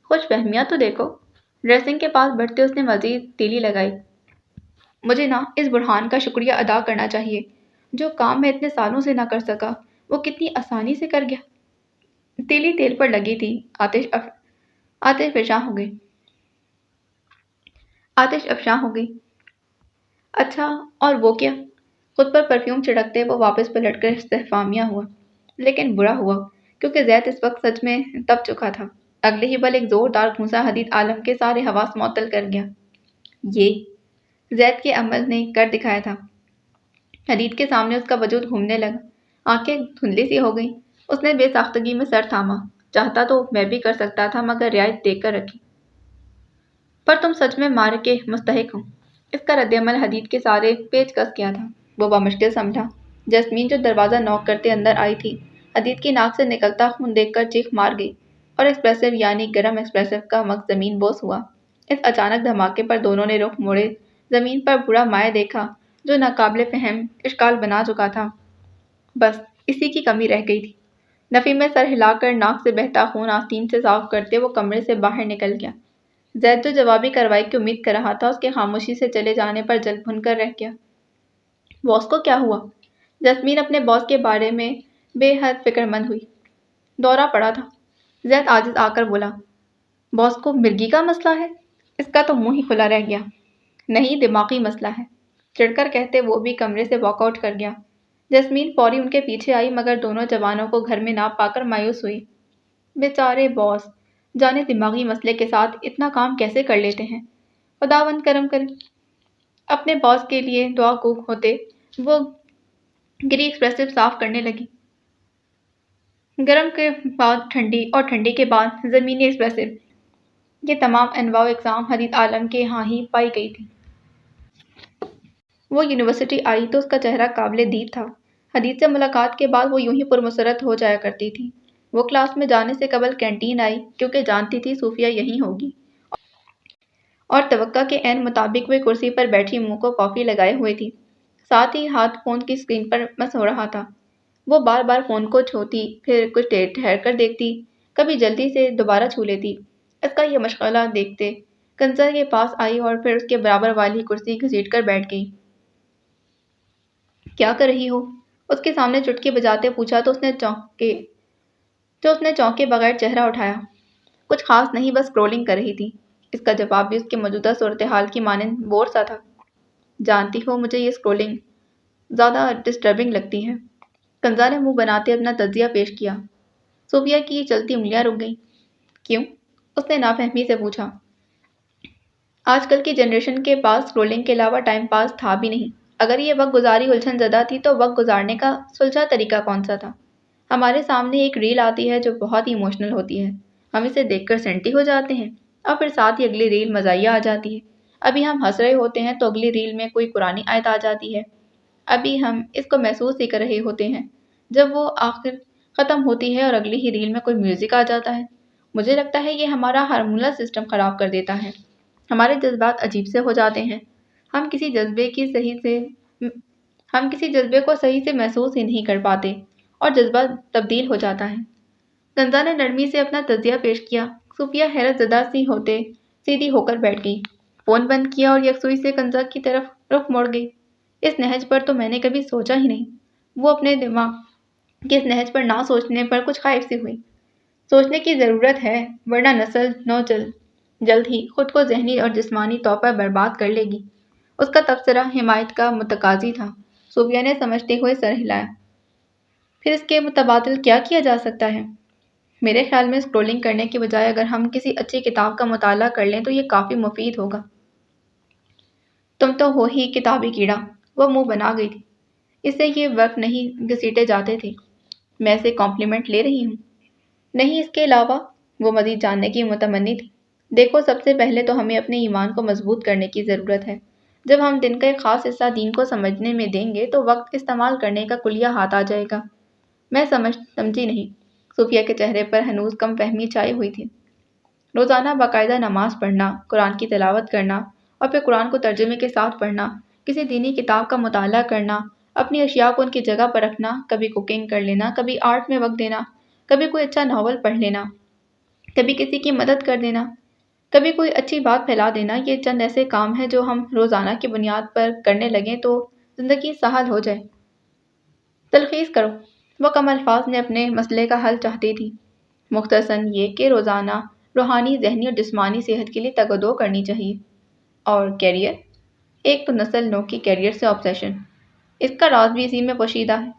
خوش فہمیاں تو دیکھو۔ ڈریسنگ کے پاس بڑھتے اس نے مزید تیلی لگائی، مجھے نہ اس بڑھان کا شکریہ ادا کرنا چاہیے، جو کام میں اتنے سالوں سے نہ کر سکا وہ کتنی آسانی سے کر گیا۔ تیلی تیل پر لگی تھی، آتش افشاں ہو گئی۔ اچھا، اور وہ کیا؟ خود پر پرفیوم چھڑکتے وہ واپس پلٹ کر استفہامیہ ہوا۔ لیکن برا ہوا، کیونکہ زید اس وقت سچ میں تپ چکا تھا۔ اگلے ہی پل ایک زوردار گھونسا حدید عالم کے سارے حواس معطل کر گیا۔ یہ زید کے عمل نے کر دکھایا تھا۔ حدید کے سامنے اس کا وجود گھومنے لگا، آنکھیں دھندلی سی ہو گئیں۔ اس نے بے ساختگی میں سر تھاما، چاہتا تو میں بھی کر سکتا تھا مگر رعایت دیکھ کر رکھی۔ پر تم سچ میں مار کے مستحق ہو۔ اس کا رد عمل حدید کے سارے پیچ کس کیا تھا۔ وہ بمشکل سمجھا۔ جسمین جو دروازہ نوک کرتے اندر آئی تھی، حدید کی ناک سے نکلتا خون دیکھ کر چیخ مار گئی، اور ایکسپریسو یعنی گرم ایکسپریسو کا مغز زمین بوس ہوا۔ اس اچانک دھماکے پر دونوں نے رخ موڑے، زمین پر برا مائع دیکھا جو ناقابل فہم اشکال بنا چکا تھا۔ بس اسی کی کمی رہ گئی تھی۔ نفی میں سر ہلا کر ناک سے بہتا خون آستین سے صاف کرتے وہ کمرے سے باہر نکل گیا۔ زید جو جوابی کارروائی کی امید کر رہا تھا، اس کے خاموشی سے چلے جانے پر جل بھن کر رہ گیا۔ باس کو کیا ہوا؟ جسمین اپنے باس کے بارے میں بے حد فکر مند ہوئی۔ دورہ پڑا تھا، زید عاجز آ کر بولا۔ باس کو مرگی کا مسئلہ ہے؟ اس کا تو منہ ہی کھلا رہ گیا۔ نہیں، دماغی مسئلہ ہے، چڑھ کر کہتے وہ بھی کمرے سے واک آؤٹ کر گیا۔ جسمین فوری ان کے پیچھے آئی مگر دونوں جوانوں کو گھر میں نہ پا کر مایوس ہوئی۔ بیچارے باس، جانے دماغی مسئلے کے ساتھ اتنا کام کیسے کر لیتے ہیں، خداوند کرم کرے۔ اپنے باس کے لیے دعا گو ہوتے وہ گری ایکسپریسو صاف کرنے لگی۔ گرم کے بعد ٹھنڈی اور ٹھنڈی کے بعد زمینی ایکسپریسو، یہ تمام انواع و اقسام حدید عالم کے ہاں ہی پائی گئی تھی۔ وہ یونیورسٹی آئی تو اس کا چہرہ قابل دید تھا۔ حدید سے ملاقات کے بعد وہ یوں ہی پرمسرت ہو جایا کرتی تھی۔ وہ کلاس میں جانے سے قبل کینٹین آئی کیونکہ جانتی تھی صوفیہ یہیں ہوگی، اور توقع کے عین مطابق وہ کرسی پر بیٹھی منہ کو کافی لگائے ہوئے تھی، ساتھ ہی ہاتھ فون کی اسکرین پر مس ہو رہا تھا۔ وہ بار بار فون کو چھوتی، پھر کچھ دیر ٹھہر کر دیکھتی، کبھی جلدی سے دوبارہ چھو لیتی۔ اس کا یہ مشغلہ دیکھتے کنزا کے پاس آئی اور پھر اس کے برابر والی کرسی گھسیٹ کر بیٹھ گئی۔ کیا کر رہی ہو؟ اس کے سامنے چٹکی بجاتے پوچھا تو اس نے چونکے بغیر چہرہ اٹھایا۔ کچھ خاص نہیں، بس اسکرولنگ کر رہی تھی۔ اس کا جواب بھی اس کے موجودہ صورتحال کی مانند بور سا تھا۔ جانتی ہو، مجھے یہ اسکرولنگ زیادہ ڈسٹربنگ لگتی ہے۔ کنزا نے منہ بناتے اپنا تجزیہ پیش کیا۔ صوفیہ کی چلتی انگلیاں رک گئیں۔ کیوں؟ اس نے نافہمی سے پوچھا۔ آج کل کی جنریشن کے پاس اسکرولنگ کے علاوہ ٹائم پاس تھا بھی نہیں۔ اگر یہ وقت گزاری الجھن زدہ تھی تو وقت گزارنے کا سلجھا طریقہ کون سا تھا؟ ہمارے سامنے ایک ریل آتی ہے جو بہت ہی ایموشنل ہوتی ہے، ہم اسے دیکھ کر سینٹی ہو جاتے ہیں، اور پھر ساتھ ہی اگلی ریل مزاحیہ آ جاتی ہے۔ ابھی ہم ہنس رہے ہوتے ہیں تو اگلی ریل میں کوئی قرآنی آیت آ جاتی ہے۔ ابھی ہم اس کو محسوس ہی کر رہے ہوتے ہیں جب وہ آخر ختم ہوتی ہے اور اگلی ہی ریل میں کوئی میوزک آ جاتا ہے۔ مجھے لگتا ہے یہ ہمارا ہارمونل سسٹم خراب کر دیتا ہے۔ ہمارے جذبات عجیب سے ہو جاتے ہیں، ہم کسی جذبے کو صحیح سے محسوس ہی نہیں کر پاتے اور جذبہ تبدیل ہو جاتا ہے۔ کنزا نے نرمی سے اپنا تجزیہ پیش کیا۔ صوفیہ حیرت زدہ سی ہوتے سیدھی ہو کر بیٹھ گئی، فون بند کیا اور یکسوئی سے کنزا کی طرف رخ موڑ گئی۔ اس نہج پر تو میں نے کبھی سوچا ہی نہیں۔ وہ اپنے دماغ کے اس نہج پر نہ سوچنے پر کچھ خائف سی ہوئی۔ سوچنے کی ضرورت ہے، ورنہ نسل نو جلد ہی خود کو ذہنی اور جسمانی طور پر برباد کر لے گی۔ اس کا تبصرہ حمایت کا متقاضی تھا۔ صوفیہ نے سمجھتے ہوئے سر ہلایا۔ پھر اس کے متبادل کیا کیا جا سکتا ہے؟ میرے خیال میں اسکرولنگ کرنے کے بجائے اگر ہم کسی اچھی کتاب کا مطالعہ کر لیں تو یہ کافی مفید ہوگا۔ تم تو ہو ہی کتابی کیڑا، وہ منہ بنا گئی تھی۔ اس سے یہ وقت نہیں گھسیٹے جاتے تھے۔ میں اسے کمپلیمنٹ لے رہی ہوں۔ نہیں، اس کے علاوہ وہ مزید جاننے کی متمنی تھی۔ دیکھو، سب سے پہلے تو ہمیں اپنے ایمان کو مضبوط کرنے کی ضرورت ہے۔ جب ہم دن کا ایک خاص حصہ دین کو سمجھنے میں دیں گے تو وقت استعمال کرنے کا کلیہ ہاتھ آ جائے گا۔ میں سمجھی نہیں۔ صوفیہ کے چہرے پر ہنوز کم فہمی چھائی ہوئی تھی۔ روزانہ باقاعدہ نماز پڑھنا، قرآن کی تلاوت کرنا اور پھر قرآن کو ترجمے کے ساتھ پڑھنا، کسی دینی کتاب کا مطالعہ کرنا، اپنی اشیاء کو ان کی جگہ پر رکھنا، کبھی کوکنگ کر لینا، کبھی آرٹ میں وقت دینا، کبھی کوئی اچھا ناول پڑھ لینا، کبھی کسی کی مدد کر دینا، کبھی کوئی اچھی بات پھیلا دینا، یہ چند ایسے کام ہیں جو ہم روزانہ کی بنیاد پر کرنے لگیں تو زندگی سہل ہو جائے۔ تلخیص کرو۔ وہ کم الفاظ میں اپنے مسئلے کا حل چاہتی تھی۔ مختصراً یہ کہ روزانہ روحانی، ذہنی اور جسمانی صحت کے لیے تگ و دو کرنی چاہیے۔ اور کیریئر؟ ایک تو نسل نو کی کیریئر سے آبسیشن۔ اس کا راز بھی اسی میں پوشیدہ ہے۔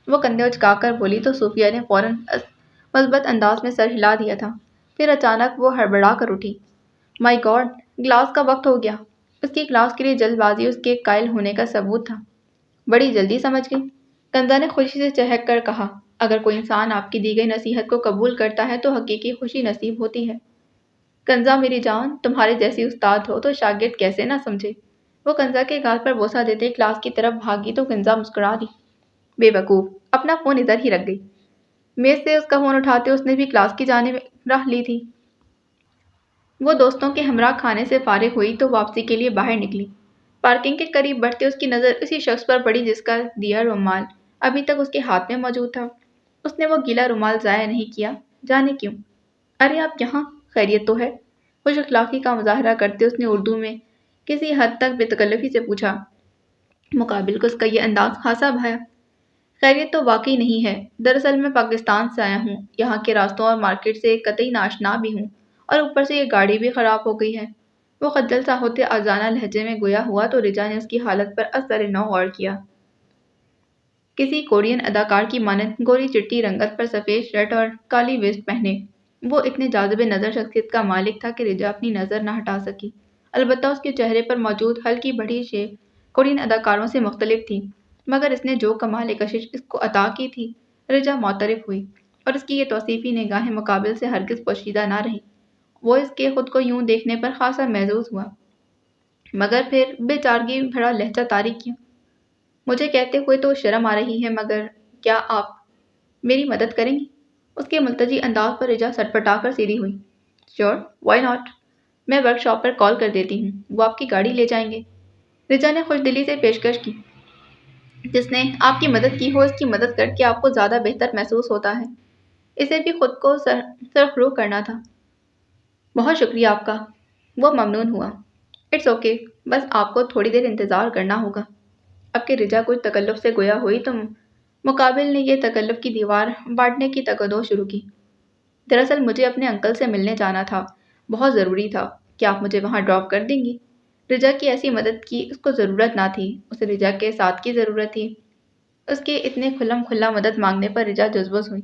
وہ کندھے اچکا کر بولی تو صوفیہ نے فوراً مثبت انداز میں سر ہلا دیا تھا۔ پھر اچانک وہ ہڑبڑا کر اٹھی۔ مائی گاڈ، کلاس کا وقت ہو گیا۔ اس کی کلاس کے لیے جلد بازی اس کے قائل ہونے کا ثبوت تھا۔ بڑی جلدی سمجھ گئی، کنزا نے خوشی سے چہک کر کہا۔ اگر کوئی انسان آپ کی دی گئی نصیحت کو قبول کرتا ہے تو حقیقی خوشی نصیب ہوتی ہے۔ کنزا میری جان، تمہارے جیسی استاد ہو تو شاگرد کیسے نہ سمجھے۔ وہ کنزا کے گال پر بوسہ دیتے کلاس کی طرف بھاگی تو کنزا مسکرا دی۔ بے وقوف، اپنا فون ادھر ہی رکھ گئی۔ میز سے اس کا فون اٹھاتے اس نے بھی کلاس کی جانب راہ لی تھی۔ وہ دوستوں کے ہمراہ کھانے سے فارغ ہوئی تو واپسی کے لیے باہر نکلی۔ پارکنگ کے قریب بڑھتے اس کی نظر اسی شخص پر پڑی جس کا دیا رومال ابھی تک اس کے ہاتھ میں موجود تھا۔ اس نے وہ گیلا رومال ضائع نہیں کیا، جانے کیوں۔ ارے آپ یہاں، خیریت تو ہے؟ خوش اخلاقی کا مظاہرہ کرتے اس نے اردو میں کسی حد تک بے تکلفی سے پوچھا۔ مقابل کو اس کا یہ انداز خاصا بھایا۔ خیریت تو واقعی نہیں ہے، دراصل میں پاکستان سے آیا ہوں، یہاں کے راستوں اور مارکیٹ سے قطعی ناشنا بھی ہوں، اور اوپر سے یہ گاڑی بھی خراب ہو گئی ہے۔ وہ خجل سا ہوتے آزانہ لہجے میں گویا ہوا تو رجا نے اس کی حالت پر اثر نو غور کیا۔ کسی کورین اداکار کی مانند گوری چٹی رنگت پر سفید شرٹ اور کالی ویسٹ پہنے وہ اتنے جاذب نظر شخصیت کا مالک تھا کہ رجا اپنی نظر نہ ہٹا سکی۔ البتہ اس کے چہرے پر موجود ہلکی بڑی شیپ کورین اداکاروں سے مختلف تھی، مگر اس نے جو کمال کشش اس کو عطا کی تھی، رجا معترف ہوئی، اور اس کی یہ توصیفی نگاہیں مقابل سے ہرگز پوشیدہ نہ رہیں۔ وہ اس کے خود کو یوں دیکھنے پر خاصا محظوظ ہوا، مگر پھر بے چارگی بھرا لہجہ طاری کیا۔ مجھے کہتے ہوئے تو شرم آ رہی ہے، مگر کیا آپ میری مدد کریں گی؟ اس کے ملتجی انداز پر رجا سٹپٹا کر سیدھی ہوئی۔ Sure, why not? میں ورک شاپ پر کال کر دیتی ہوں، وہ آپ کی گاڑی لے جائیں گے۔ رجا نے خوش دلی سے پیشکش کی۔ جس نے آپ کی مدد کی ہو اس کی مدد کر کے آپ کو زیادہ بہتر محسوس ہوتا ہے۔ اسے بھی خود کو سرخرو کرنا تھا۔ بہت شکریہ آپ کا، وہ ممنون ہوا۔ اٹس اوکے، بس آپ کو تھوڑی دیر انتظار کرنا ہوگا۔ اب کہ رجا کچھ تکلف سے گویا ہوئی تو مقابل نے یہ تکلف کی دیوار بانٹنے کی تگودو شروع کی۔ دراصل مجھے اپنے انکل سے ملنے جانا تھا، بہت ضروری تھا، کیا آپ مجھے وہاں ڈراپ کر دیں گی؟ رجا کی ایسی مدد کی اس کو ضرورت نہ تھی، اسے رجا کے ساتھ کی ضرورت تھی۔ اس کے اتنے کھلم کھلا مدد مانگنے پر رجا جذبوز ہوئی۔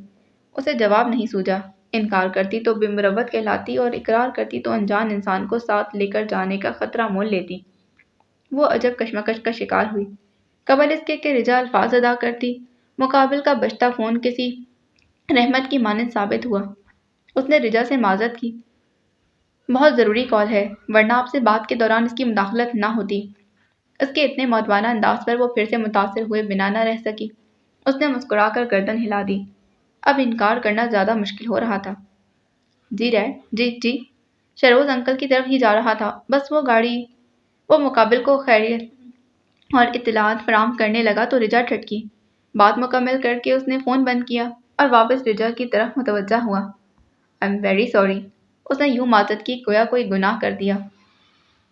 اسے جواب نہیں سوجا۔ انکار کرتی تو بے مروت کہلاتی اور اقرار کرتی تو انجان انسان کو ساتھ لے کر جانے کا خطرہ مول لیتی۔ وہ عجب کشمکش کا شکار ہوئی۔ قبل اس کے کہ رجا الفاظ ادا کرتی، مقابل کا بجتا فون کسی رحمت کی مانند ثابت ہوا۔ اس نے رجا سے معذرت کی۔ بہت ضروری کال ہے، ورنہ آپ سے بات کے دوران اس کی مداخلت نہ ہوتی۔ اس کے اتنے مودبانہ انداز پر وہ پھر سے متاثر ہوئے بنا نہ رہ سکی۔ اس نے مسکرا کر گردن ہلا دی۔ اب انکار کرنا زیادہ مشکل ہو رہا تھا۔ جی ڈیڈ، جی شروز انکل کی طرف ہی جا رہا تھا، بس وہ گاڑی۔ وہ مقابل کو خیریت اور اطلاعات فراہم کرنے لگا تو رجا ٹھٹکی۔ بات مکمل کر کے اس نے فون بند کیا اور واپس رجا کی طرف متوجہ ہوا۔ آئی ایم ویری سوری، اس نے یوں معذرت کی گویا کوئی گناہ کر دیا۔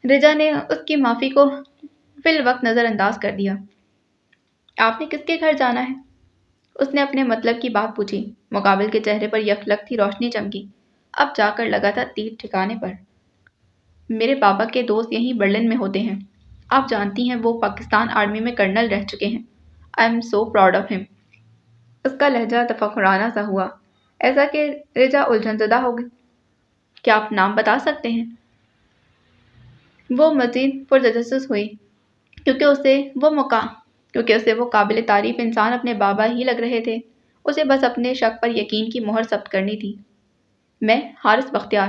رجا نے اس کی معافی کو فی الوقت نظر انداز کر دیا۔ آپ نے کس کے گھر جانا ہے؟ اس نے اپنے مطلب کی بات پوچھی۔ مقابل کے چہرے پر یک لگتی روشنی چمکی۔ اب جا کر لگا تھا تیر ٹھکانے پر۔ میرے بابا کے دوست یہیں برلن میں ہوتے ہیں، آپ جانتی ہیں وہ پاکستان آرمی میں کرنل رہ چکے ہیں۔ I am so proud of ہم۔ اس کا لہجہ تفخرانہ سا ہوا، ایسا کہ رجا الجھن زدہ ہو گئی۔ کیا آپ نام بتا سکتے ہیں؟ وہ مزید پرتجسس ہوئی، کیونکہ اسے وہ قابل تعریف انسان اپنے بابا ہی لگ رہے تھے۔ اسے بس اپنے شک پر یقین کی مہر ثبت کرنی تھی۔ میں حارث بختیار۔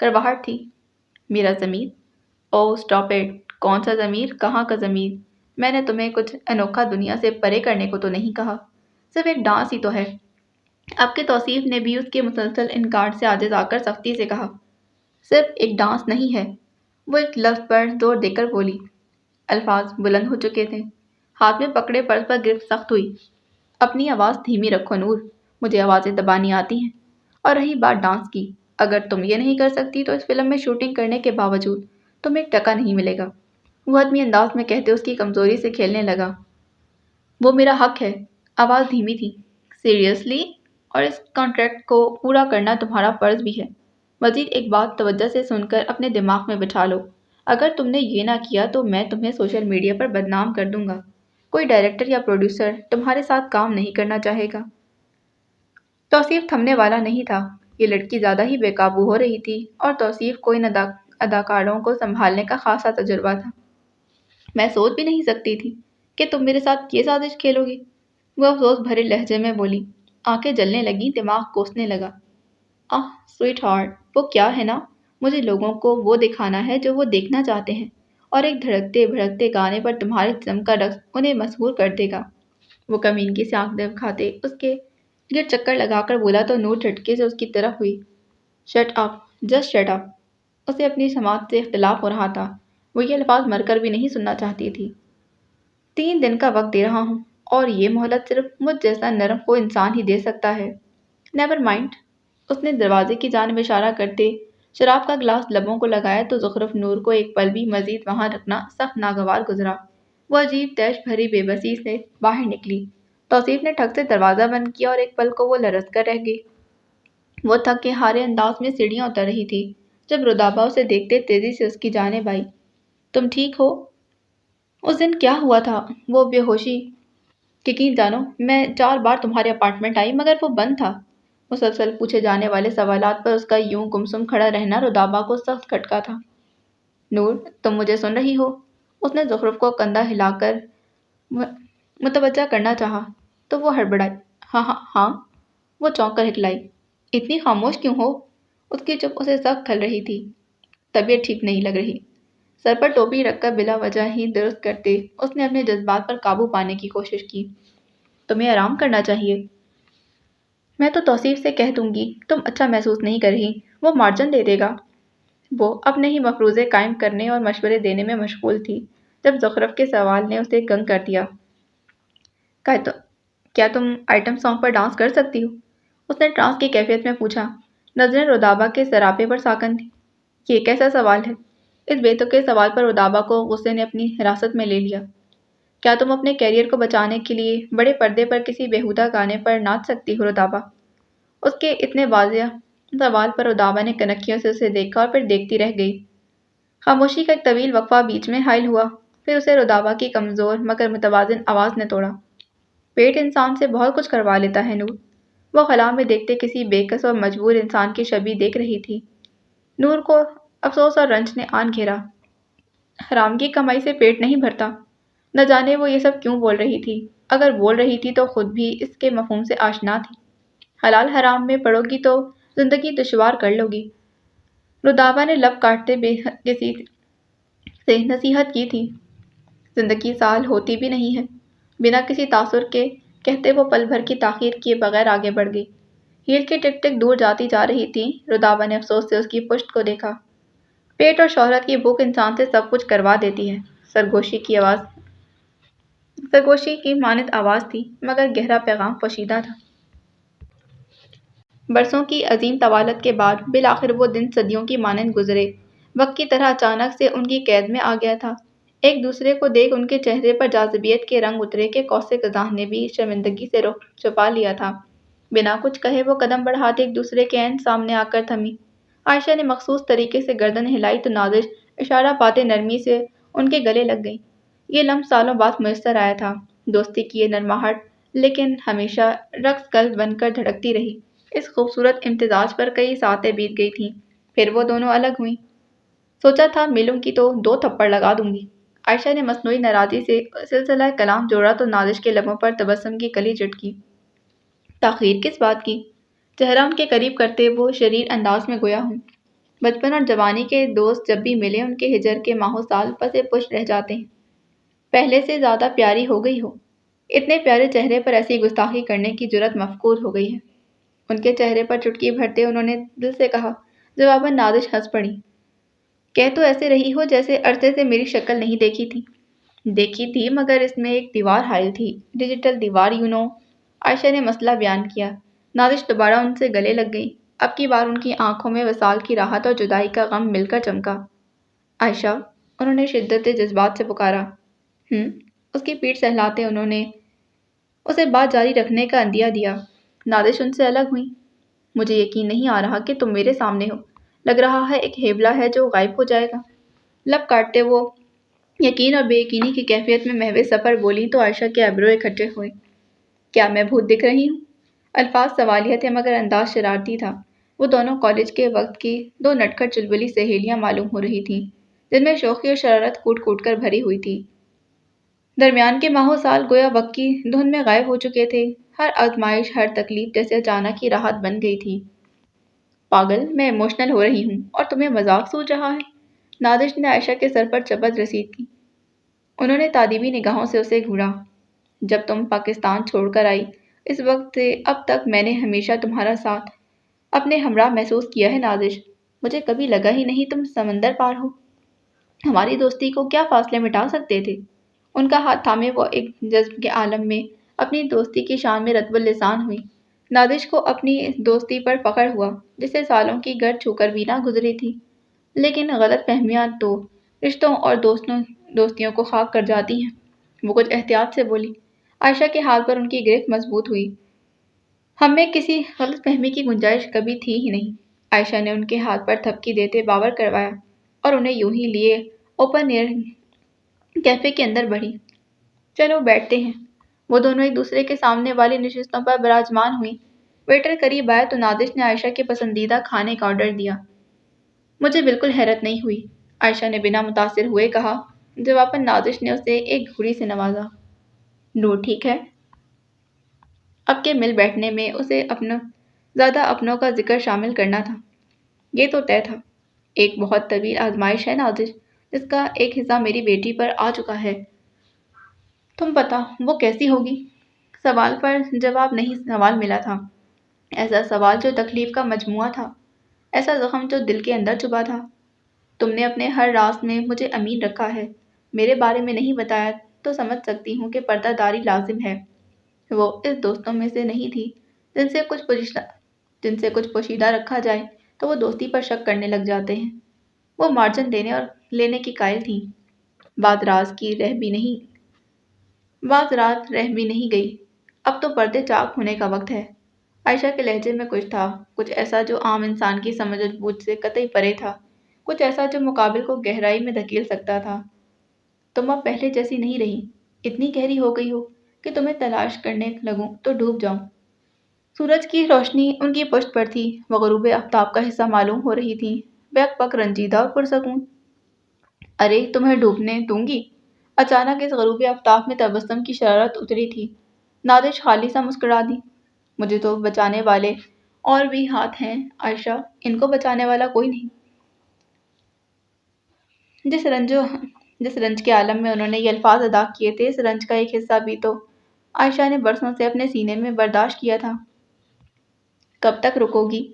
کرواہٹ تھی۔ میرا ضمیر؟ او اسٹاپ اٹ، کون سا ضمیر، کہاں کا ضمیر؟ میں نے تمہیں کچھ انوکھا دنیا سے پرے کرنے کو تو نہیں کہا، صرف ایک ڈانس ہی تو ہے۔ آپ کے توصیف نے بھی اس کے مسلسل انکار سے عاجز آ کر سختی سے کہا، صرف ایک ڈانس نہیں ہے۔ وہ ایک لفظ پر زور دے کر بولی۔ الفاظ بلند ہو چکے تھے، ہاتھ میں پکڑے پرس پر گرفت سخت ہوئی۔ اپنی آواز دھیمی رکھو نور، مجھے آوازیں دبانی آتی ہیں۔ اور رہی بات ڈانس کی، اگر تم یہ نہیں کر سکتی تو اس فلم میں شوٹنگ کرنے کے باوجود تمہیں ایک ٹکا نہیں ملے گا۔ وہ حتمی انداز میں کہتے اس کی کمزوری سے کھیلنے لگا۔ وہ میرا حق ہے۔ آواز دھیمی تھی۔ سیریسلی؟ اور اس کانٹریکٹ کو پورا کرنا تمہارا فرض بھی ہے۔ مزید ایک بات توجہ سے سن کر اپنے دماغ میں بٹھا لو، اگر تم نے یہ نہ کیا تو میں تمہیں سوشل میڈیا پر بدنام کر دوں گا۔ کوئی ڈائریکٹر یا پروڈیوسر تمہارے ساتھ کام نہیں کرنا چاہے گا۔ توصیف تھمنے والا نہیں تھا۔ یہ لڑکی زیادہ ہی بے قابو ہو رہی تھی اور توصیف کو ان اداکاروں کو سنبھالنے کا خاصا تجربہ تھا۔ میں سوچ بھی نہیں سکتی تھی کہ تم میرے ساتھ یہ سازش کھیلو گی، وہ افسوس بھرے لہجے میں بولی۔ آنکھیں جلنے لگیں، دماغ کوسنے لگا۔ سویٹ ہارٹ، وہ کیا ہے نا، مجھے لوگوں کو وہ دکھانا ہے جو وہ دیکھنا چاہتے ہیں، اور ایک دھڑکتے بھڑکتے گانے پر تمہارے جسم کا رقص انہیں مسحور کر دے گا۔ وہ کمینگی سے آنکھ دکھاتے اس کے گرد چکر لگا کر بولا تو نور جھٹکے سے اس کی طرف ہوئی۔ Shut up, just shut up. اسے اپنی سماعت سے اختلاف ہو رہا تھا، وہ یہ الفاظ مر کر بھی نہیں سننا چاہتی تھی۔ 3 دن کا وقت دے رہا ہوں، اور یہ مہلت صرف مجھ جیسا نرم کو انسان ہی دے سکتا ہے۔ Never mind. اس نے دروازے کی جانب اشارہ کرتے شراب کا گلاس لبوں کو لگایا تو زخرف نور کو ایک پل بھی مزید وہاں رکھنا سخت ناگوار گزرا۔ وہ عجیب تیش بھری بے بسی سے باہر نکلی۔ توصیف نے ٹھک سے دروازہ بند کیا اور ایک پل کو وہ لرز کر رہ گئی۔ وہ تھک کے ہارے انداز میں سیڑھیاں اتر رہی تھی جب رودابہ اسے دیکھتے تیزی سے اس کی جانب آئی۔ تم ٹھیک ہو؟ اس دن کیا ہوا تھا؟ وہ بے ہوشی یقین جانو، میں 4 بار تمہارے اپارٹمنٹ آئی مگر وہ بند تھا۔ مسلسل پوچھے جانے والے سوالات پر اس کا یوں گمسم کھڑا رہنا رودابہ کو سخت کھٹکا تھا۔ نور، تم مجھے سن رہی ہو؟ اس نے زخرف کو کندھا ہلا کر متوجہ کرنا چاہا تو وہ ہڑبڑائی۔ ہاں ہاں ہاں۔ وہ چونک کر ہکلائی۔ اتنی خاموش کیوں ہو؟ اس کی چپ اسے سخت کھل رہی تھی۔ طبیعت ٹھیک نہیں لگ رہی۔ سر پر ٹوپی رکھ کر بلا وجہ ہی درست کرتے اس نے اپنے جذبات پر قابو پانے کی کوشش کی۔ تمہیں آرام کرنا چاہیے۔ میں تو توصیف سے کہہ دوں گی، تم اچھا محسوس نہیں کر رہی، وہ مارجن دے دے گا۔ وہ اپنے ہی مفروضے قائم کرنے اور مشورے دینے میں مشغول تھی جب زخرف کے سوال نے اسے گنگ کر دیا۔ کیا تم آئٹم سانگ پر ڈانس کر سکتی ہو؟ اس نے ٹرانس کی کیفیت میں پوچھا۔ نظریں رودابہ کے سراپے پر ساکن تھیں۔ یہ کیسا سوال ہے؟ اس بے تکے سوال پر رودابہ کو غصے نے اپنی حراست میں لے لیا۔ کیا تم اپنے کیریئر کو بچانے کے لیے بڑے پردے پر کسی بیہودہ گانے پر ناچ سکتی ہو رودابہ؟ اس کے اتنے واضح سوال پر رودابہ نے کنکھیوں سے اسے دیکھا اور پھر دیکھتی رہ گئی۔ خاموشی کا ایک طویل وقفہ بیچ میں حائل ہوا، پھر اسے رودابہ کی کمزور مگر متوازن آواز نے توڑا۔ پیٹ انسان سے بہت کچھ کروا لیتا ہے نور۔ وہ خلا میں دیکھتے کسی بے کس اور مجبور انسان کی شبیہ دیکھ رہی تھی۔ نور کو افسوس اور رنج نے آن گھیرا۔ حرام کی کمائی سے پیٹ نہیں بھرتا۔ نہ جانے وہ یہ سب کیوں بول رہی تھی۔ اگر بول رہی تھی تو خود بھی اس کے مفہوم سے آشنا تھی۔ حلال حرام میں پڑو گی تو زندگی دشوار کر لو گی۔ رودابہ نے لب کاٹتے بے کسی سے نصیحت کی تھی۔ زندگی سال ہوتی بھی نہیں ہے۔ بنا کسی تاثر کے کہتے وہ پل بھر کی تاخیر کیے بغیر آگے بڑھ گئی۔ ہیل کی ٹک ٹک دور جاتی جا رہی تھی۔ رودابہ نے افسوس سے اس کی پشت کو دیکھا۔ پیٹ اور شہرت کی بھوک انسان سے سب کچھ کروا دیتی ہے۔ سرگوشی کی مانند آواز تھی مگر گہرا پیغام پوشیدہ تھا۔ برسوں کی عظیم طوالت کے بعد بالآخر وہ دن صدیوں کی مانند گزرے۔ وقت کی طرح اچانک سے ان کی قید میں آ گیا تھا۔ ایک دوسرے کو دیکھ ان کے چہرے پر جاذبیت کے رنگ اترے کہ قوس قزح نے بھی شرمندگی سے رخ چھپا لیا تھا۔ بنا کچھ کہے وہ قدم بڑھاتے ایک دوسرے کے عین سامنے آ کر تھمی۔ عائشہ نے مخصوص طریقے سے گردن ہلائی تو نازش اشارہ پاتے نرمی سے ان کے گلے لگ گئی۔ یہ لمس سالوں بعد میسر آیا تھا۔ دوستی کی یہ نرماہٹ لیکن ہمیشہ رقص قلب بن کر دھڑکتی رہی۔ اس خوبصورت امتزاج پر کئی ساعتیں بیت گئی تھیں، پھر وہ دونوں الگ ہوئیں۔ سوچا تھا ملوں گی تو 2 تھپڑ لگا دوں گی۔ عائشہ نے مصنوعی ناراضی سے سلسلہ کلام جوڑا تو نازش کے لبوں پر تبسم کی کلی چٹکی۔ تاخیر کس بات کی؟ چہرہ ان کے قریب کرتے وہ شریر انداز میں گویا ہوں۔ بچپن اور جوانی کے دوست جب بھی ملے ان کے ہجر کے ماہو سال پسے پش رہ جاتے ہیں، پہلے سے زیادہ پیاری ہو گئی ہو۔ اتنے پیارے چہرے پر ایسی گستاخی کرنے کی جرت مفقود ہو گئی ہے۔ ان کے چہرے پر چٹکی بھرتے انہوں نے دل سے کہا۔ جواباً نازش ہنس پڑی۔ کہہ تو ایسے رہی ہو جیسے عرصے سے میری شکل نہیں دیکھی تھی۔ دیکھی تھی مگر اس میں ایک دیوار حائل تھی، ڈیجیٹل دیوار عائشہ نے مسئلہ بیان کیا۔ نازش دوبارہ ان سے گلے لگ گئی۔ اب کی بار ان کی آنکھوں میں وصال کی راحت اور جدائی کا غم مل کر چمکا۔ عائشہ، انہوں نے شدت جذبات سے پکارا۔ اس کی پیٹھ سہلاتے انہوں نے اسے بات جاری رکھنے کا عندیہ دیا۔ نازش ان سے الگ ہوئی۔ مجھے یقین نہیں آ رہا کہ تم میرے سامنے ہو۔ لگ رہا ہے ایک ہیبلا ہے جو غائب ہو جائے گا۔ لب کاٹتے وہ یقین اور بے یقینی کی کیفیت میں محو سفر بولی تو عائشہ کے ایبرو اکھٹے ہوئے۔ کیا میں بھوت دکھ رہی ہوں؟ الفاظ سوالیہ تھے مگر انداز شرارتی تھا۔ وہ دونوں کالج کے وقت کی دو نٹکھٹ چلبلی سہیلیاں معلوم ہو رہی تھیں، جن میں شوخی اور شرارت کوٹ کوٹ کر بھری ہوئی تھی۔ درمیان کے ماہو سال گویا وقت کی دھن میں غائب ہو چکے تھے۔ ہر آزمائش، ہر تکلیف جیسے اچانک ہی راحت بن گئی تھی۔ پاگل، میں ایموشنل ہو رہی ہوں اور تمہیں مذاق سوچ رہا ہے؟ نازش نے عائشہ کے سر پر چپت رسید کی۔ انہوں نے تادیبی نگاہوں سے اسے گھورا۔ جب تم پاکستان چھوڑ کر آئی، اس وقت سے اب تک میں نے ہمیشہ تمہارا ساتھ اپنے ہمراہ محسوس کیا ہے نازش۔ مجھے کبھی لگا ہی نہیں تم سمندر پار ہو۔ ہماری دوستی کو کیا فاصلے مٹا سکتے تھے؟ ان کا ہاتھ تھامے وہ ایک جذب کے عالم میں اپنی دوستی کی شان میں رطب اللسان ہوئی۔ نازش کو اپنی اس دوستی پر فخر ہوا جسے سالوں کی گرد چھو کر بھی نہ گزری تھی، لیکن غلط فہمیاں تو رشتوں اور دوستیوں کو خاک کر جاتی ہیں۔ وہ کچھ احتیاط سے بولی۔ عائشہ کے ہاتھ پر ان کی گرفت مضبوط ہوئی۔ ہم میں کسی غلط فہمی کی گنجائش کبھی تھی ہی نہیں۔ عائشہ نے ان کے ہاتھ پر تھپکی دیتے باور کروایا اور انہیں یوں ہی لیے اوپن ایئر کیفے کے اندر بڑھی۔ چلو بیٹھتے ہیں۔ وہ دونوں ایک دوسرے کے سامنے والی نشستوں پر براجمان ہوئیں۔ ویٹر قریب آیا تو نازش نے عائشہ کے پسندیدہ کھانے کا آرڈر دیا۔ مجھے بالکل حیرت نہیں ہوئی، عائشہ نے بنا متاثر ہوئے کہا۔ جواباً نازش نے اسے ایک گھڑی سے نوازا۔ نور ٹھیک ہے؟ اب کے مل بیٹھنے میں اسے زیادہ اپنوں کا ذکر شامل کرنا تھا۔ یہ تو طے تھا۔ ایک بہت طویل آزمائش ہے نازش، جس کا ایک حصہ میری بیٹی پر آ چکا ہے۔ تم بتاؤ وہ کیسی ہوگی؟ سوال پر جواب نہیں سوال ملا تھا۔ ایسا سوال جو تکلیف کا مجموعہ تھا، ایسا زخم جو دل کے اندر چھپا تھا۔ تم نے اپنے ہر راز میں مجھے امین رکھا ہے، میرے بارے میں نہیں بتایا تو سمجھ سکتی ہوں کہ پردہ داری لازم ہے۔ وہ اس دوستوں میں سے نہیں تھی جن سے کچھ پوشیدہ رکھا جائے تو وہ دوستی پر شک کرنے لگ جاتے ہیں۔ وہ مارجن دینے اور لینے کی قائل تھیں۔ بعض رات رہ بھی نہیں گئی۔ اب تو پردے چاک ہونے کا وقت ہے۔ عائشہ کے لہجے میں کچھ تھا، کچھ ایسا جو عام انسان کی سمجھ و بوجھ سے قطعی پرے تھا، کچھ ایسا جو مقابل کو گہرائی میں دھکیل سکتا تھا۔ تم اب پہلے جیسی نہیں رہی، اتنی گہری ہو گئی ہو کہ تمہیں تلاش کرنے لگوں تو ڈوب جاؤں۔ سورج کی روشنی ان کی پشت پر تھی، وہ غروب آفتاب کا حصہ معلوم ہو رہی تھی، بیک بک رنجیدہ اور پرسکون۔ ارے تمہیں ڈوبنے دوں گی؟ اچانک اس غروب آفتاب میں تبسم کی شرارت اتری تھی۔ نازش خالی سا مسکرا دی۔ مجھے تو بچانے والے اور بھی ہاتھ ہیں عائشہ، ان کو بچانے والا کوئی نہیں۔ جس رنج کے عالم میں انہوں نے یہ الفاظ ادا کیے تھے، اس رنج کا ایک حصہ بھی تو عائشہ نے برسوں سے اپنے سینے میں برداشت کیا تھا۔ کب تک رکو گی؟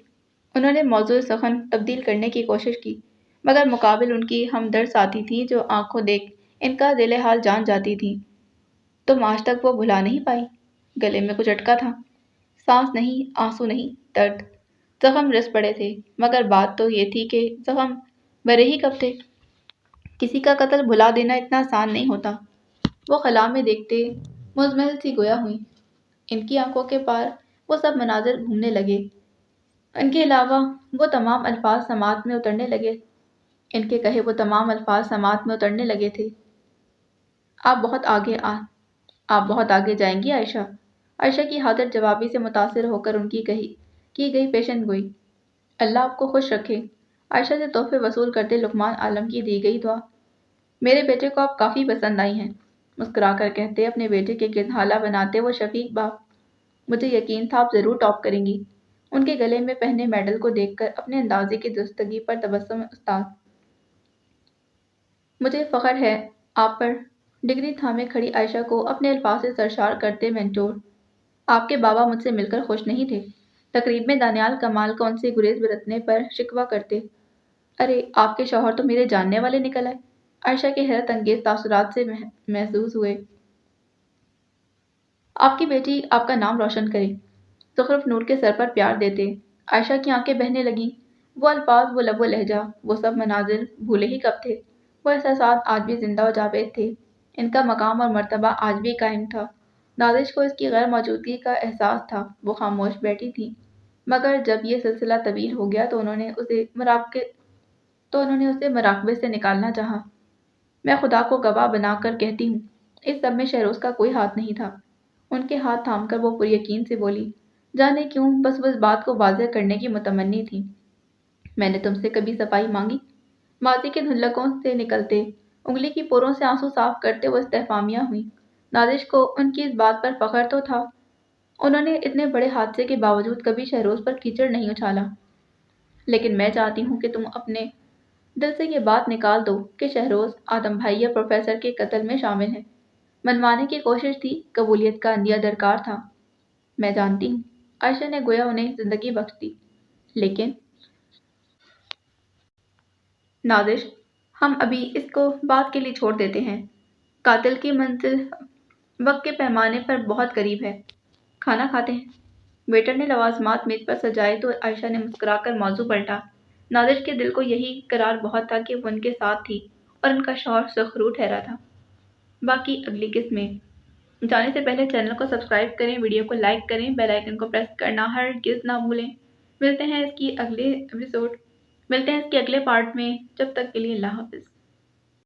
انہوں نے موضوع سخن تبدیل کرنے کی کوشش کی، مگر مقابل ان کی ہمدرد ساتھی تھی جو آنکھوں دیکھ ان کا دل حال جان جاتی تھی۔ تم آج تک وہ بھلا نہیں پائی؟ گلے میں کچھ اٹکا تھا۔ سانس نہیں، آنسو نہیں، درد۔ زخم رس پڑے تھے، مگر بات تو یہ تھی کہ زخم بھرے ہی کب تھے۔ کسی کا قتل بھلا دینا اتنا آسان نہیں ہوتا۔ وہ خلا میں دیکھتے مزمحل سی گویا ہوئیں۔ ان کی آنکھوں کے پار وہ سب مناظر گھومنے لگے۔ ان کے علاوہ وہ تمام الفاظ سماعت میں اترنے لگے۔ ان کے کہے وہ تمام الفاظ سماعت میں اترنے لگے تھے۔ آپ بہت آگے جائیں گی عائشہ۔ عائشہ کی حاضر جوابی سے متاثر ہو کر ان کی کی گئی پیشن گوئی۔ اللہ آپ کو خوش رکھے۔ عائشہ سے تحفے وصول کرتے لقمان عالم کی دی گئی دعا۔ میرے بیٹے کو آپ کافی پسند آئی ہیں، مسکرا کر کہتے اپنے بیٹے کے گرد حالہ بناتے وہ شفیق باپ۔ مجھے یقین تھا آپ ضرور ٹاپ کریں گی۔ ان کے گلے میں پہنے میڈل کو دیکھ کر اپنے اندازے کی درستگی پر تبسم استاد، مجھے فخر ہے آپ پر، ڈگری تھامے کھڑی عائشہ کو اپنے الفاظ سے سرشار کرتے مینٹور، آپ کے بابا مجھ سے مل کر خوش نہیں تھے۔ تقریب میں دانیال کمال کا ان سے گریز برتنے پر شکوہ کرتے، ارے آپ کے شوہر تو میرے جاننے والے نکل آئے۔ عائشہ کے حیرت انگیز تاثرات سے محظوظ ہوئے۔ آپ کی بیٹی آپ کا نام روشن کرے، زخرف نور کے سر پر پیار دیتے۔ عائشہ کی آنکھیں بہنے لگیں۔ وہ الفاظ، وہ لب و لہجہ، وہ سب مناظر بھولے ہی کب تھے۔ وہ احساسات آج بھی زندہ و جاوید تھے۔ ان کا مقام اور مرتبہ آج بھی قائم تھا۔ نازش کو اس کی غیر موجودگی کا احساس تھا۔ وہ خاموش بیٹھی تھی، مگر جب یہ سلسلہ طویل ہو گیا تو انہوں نے اسے مراقبے سے نکالنا چاہا۔ میں خدا کو گواہ بنا کر کہتی ہوں، اس سب میں شہروز کا کوئی ہاتھ نہیں تھا۔ ان کے ہاتھ تھام کر وہ پر یقین سے بولی، جانے کیوں، بس وہ اس بات کو واضح کرنے کی متمنی تھی۔ میں نے تم سے کبھی صفائی مانگی؟ ماضی کے دھندلکوں سے نکلتے، انگلی کی پوروں سے آنسو صاف کرتے وہ استفہامیہ ہوئی۔ نازش کو ان کی اس بات پر فخر تو تھا۔ انہوں نے اتنے بڑے حادثے کے باوجود کبھی شہروز پر کیچڑ نہیں اچھالا۔ لیکن میں چاہتی ہوں کہ تم اپنے دل سے یہ بات نکال دو کہ شہروز آدم بھائی یا پروفیسر کے قتل میں شامل ہے۔ منوانے کی کوشش تھی، قبولیت کا عندیہ درکار تھا۔ میں جانتی ہوں، عائشہ نے گویا انہیں زندگی بخش دی۔ لیکن نازش، ہم ابھی اس کو بات کے لیے چھوڑ دیتے ہیں۔ قاتل کی منزل وقت کے پیمانے پر بہت قریب ہے۔ کھانا کھاتے ہیں؟ ویٹر نے لوازمات میز پر سجائے تو عائشہ نے مسکرا کر موضوع پلٹا۔ نازش کے دل کو یہی قرار بہت تھا کہ وہ ان کے ساتھ تھی اور ان کا شوہر سخرو ٹھہرا تھا۔ باقی اگلی قسط میں۔ جانے سے پہلے چینل کو سبسکرائب کریں، ویڈیو کو لائک کریں، بیل آئیکن کو پریس کرنا ہرگز نہ بھولیں۔ ملتے ہیں اس کی اگلے پارٹ میں، جب تک کے لیے اللہ حافظ۔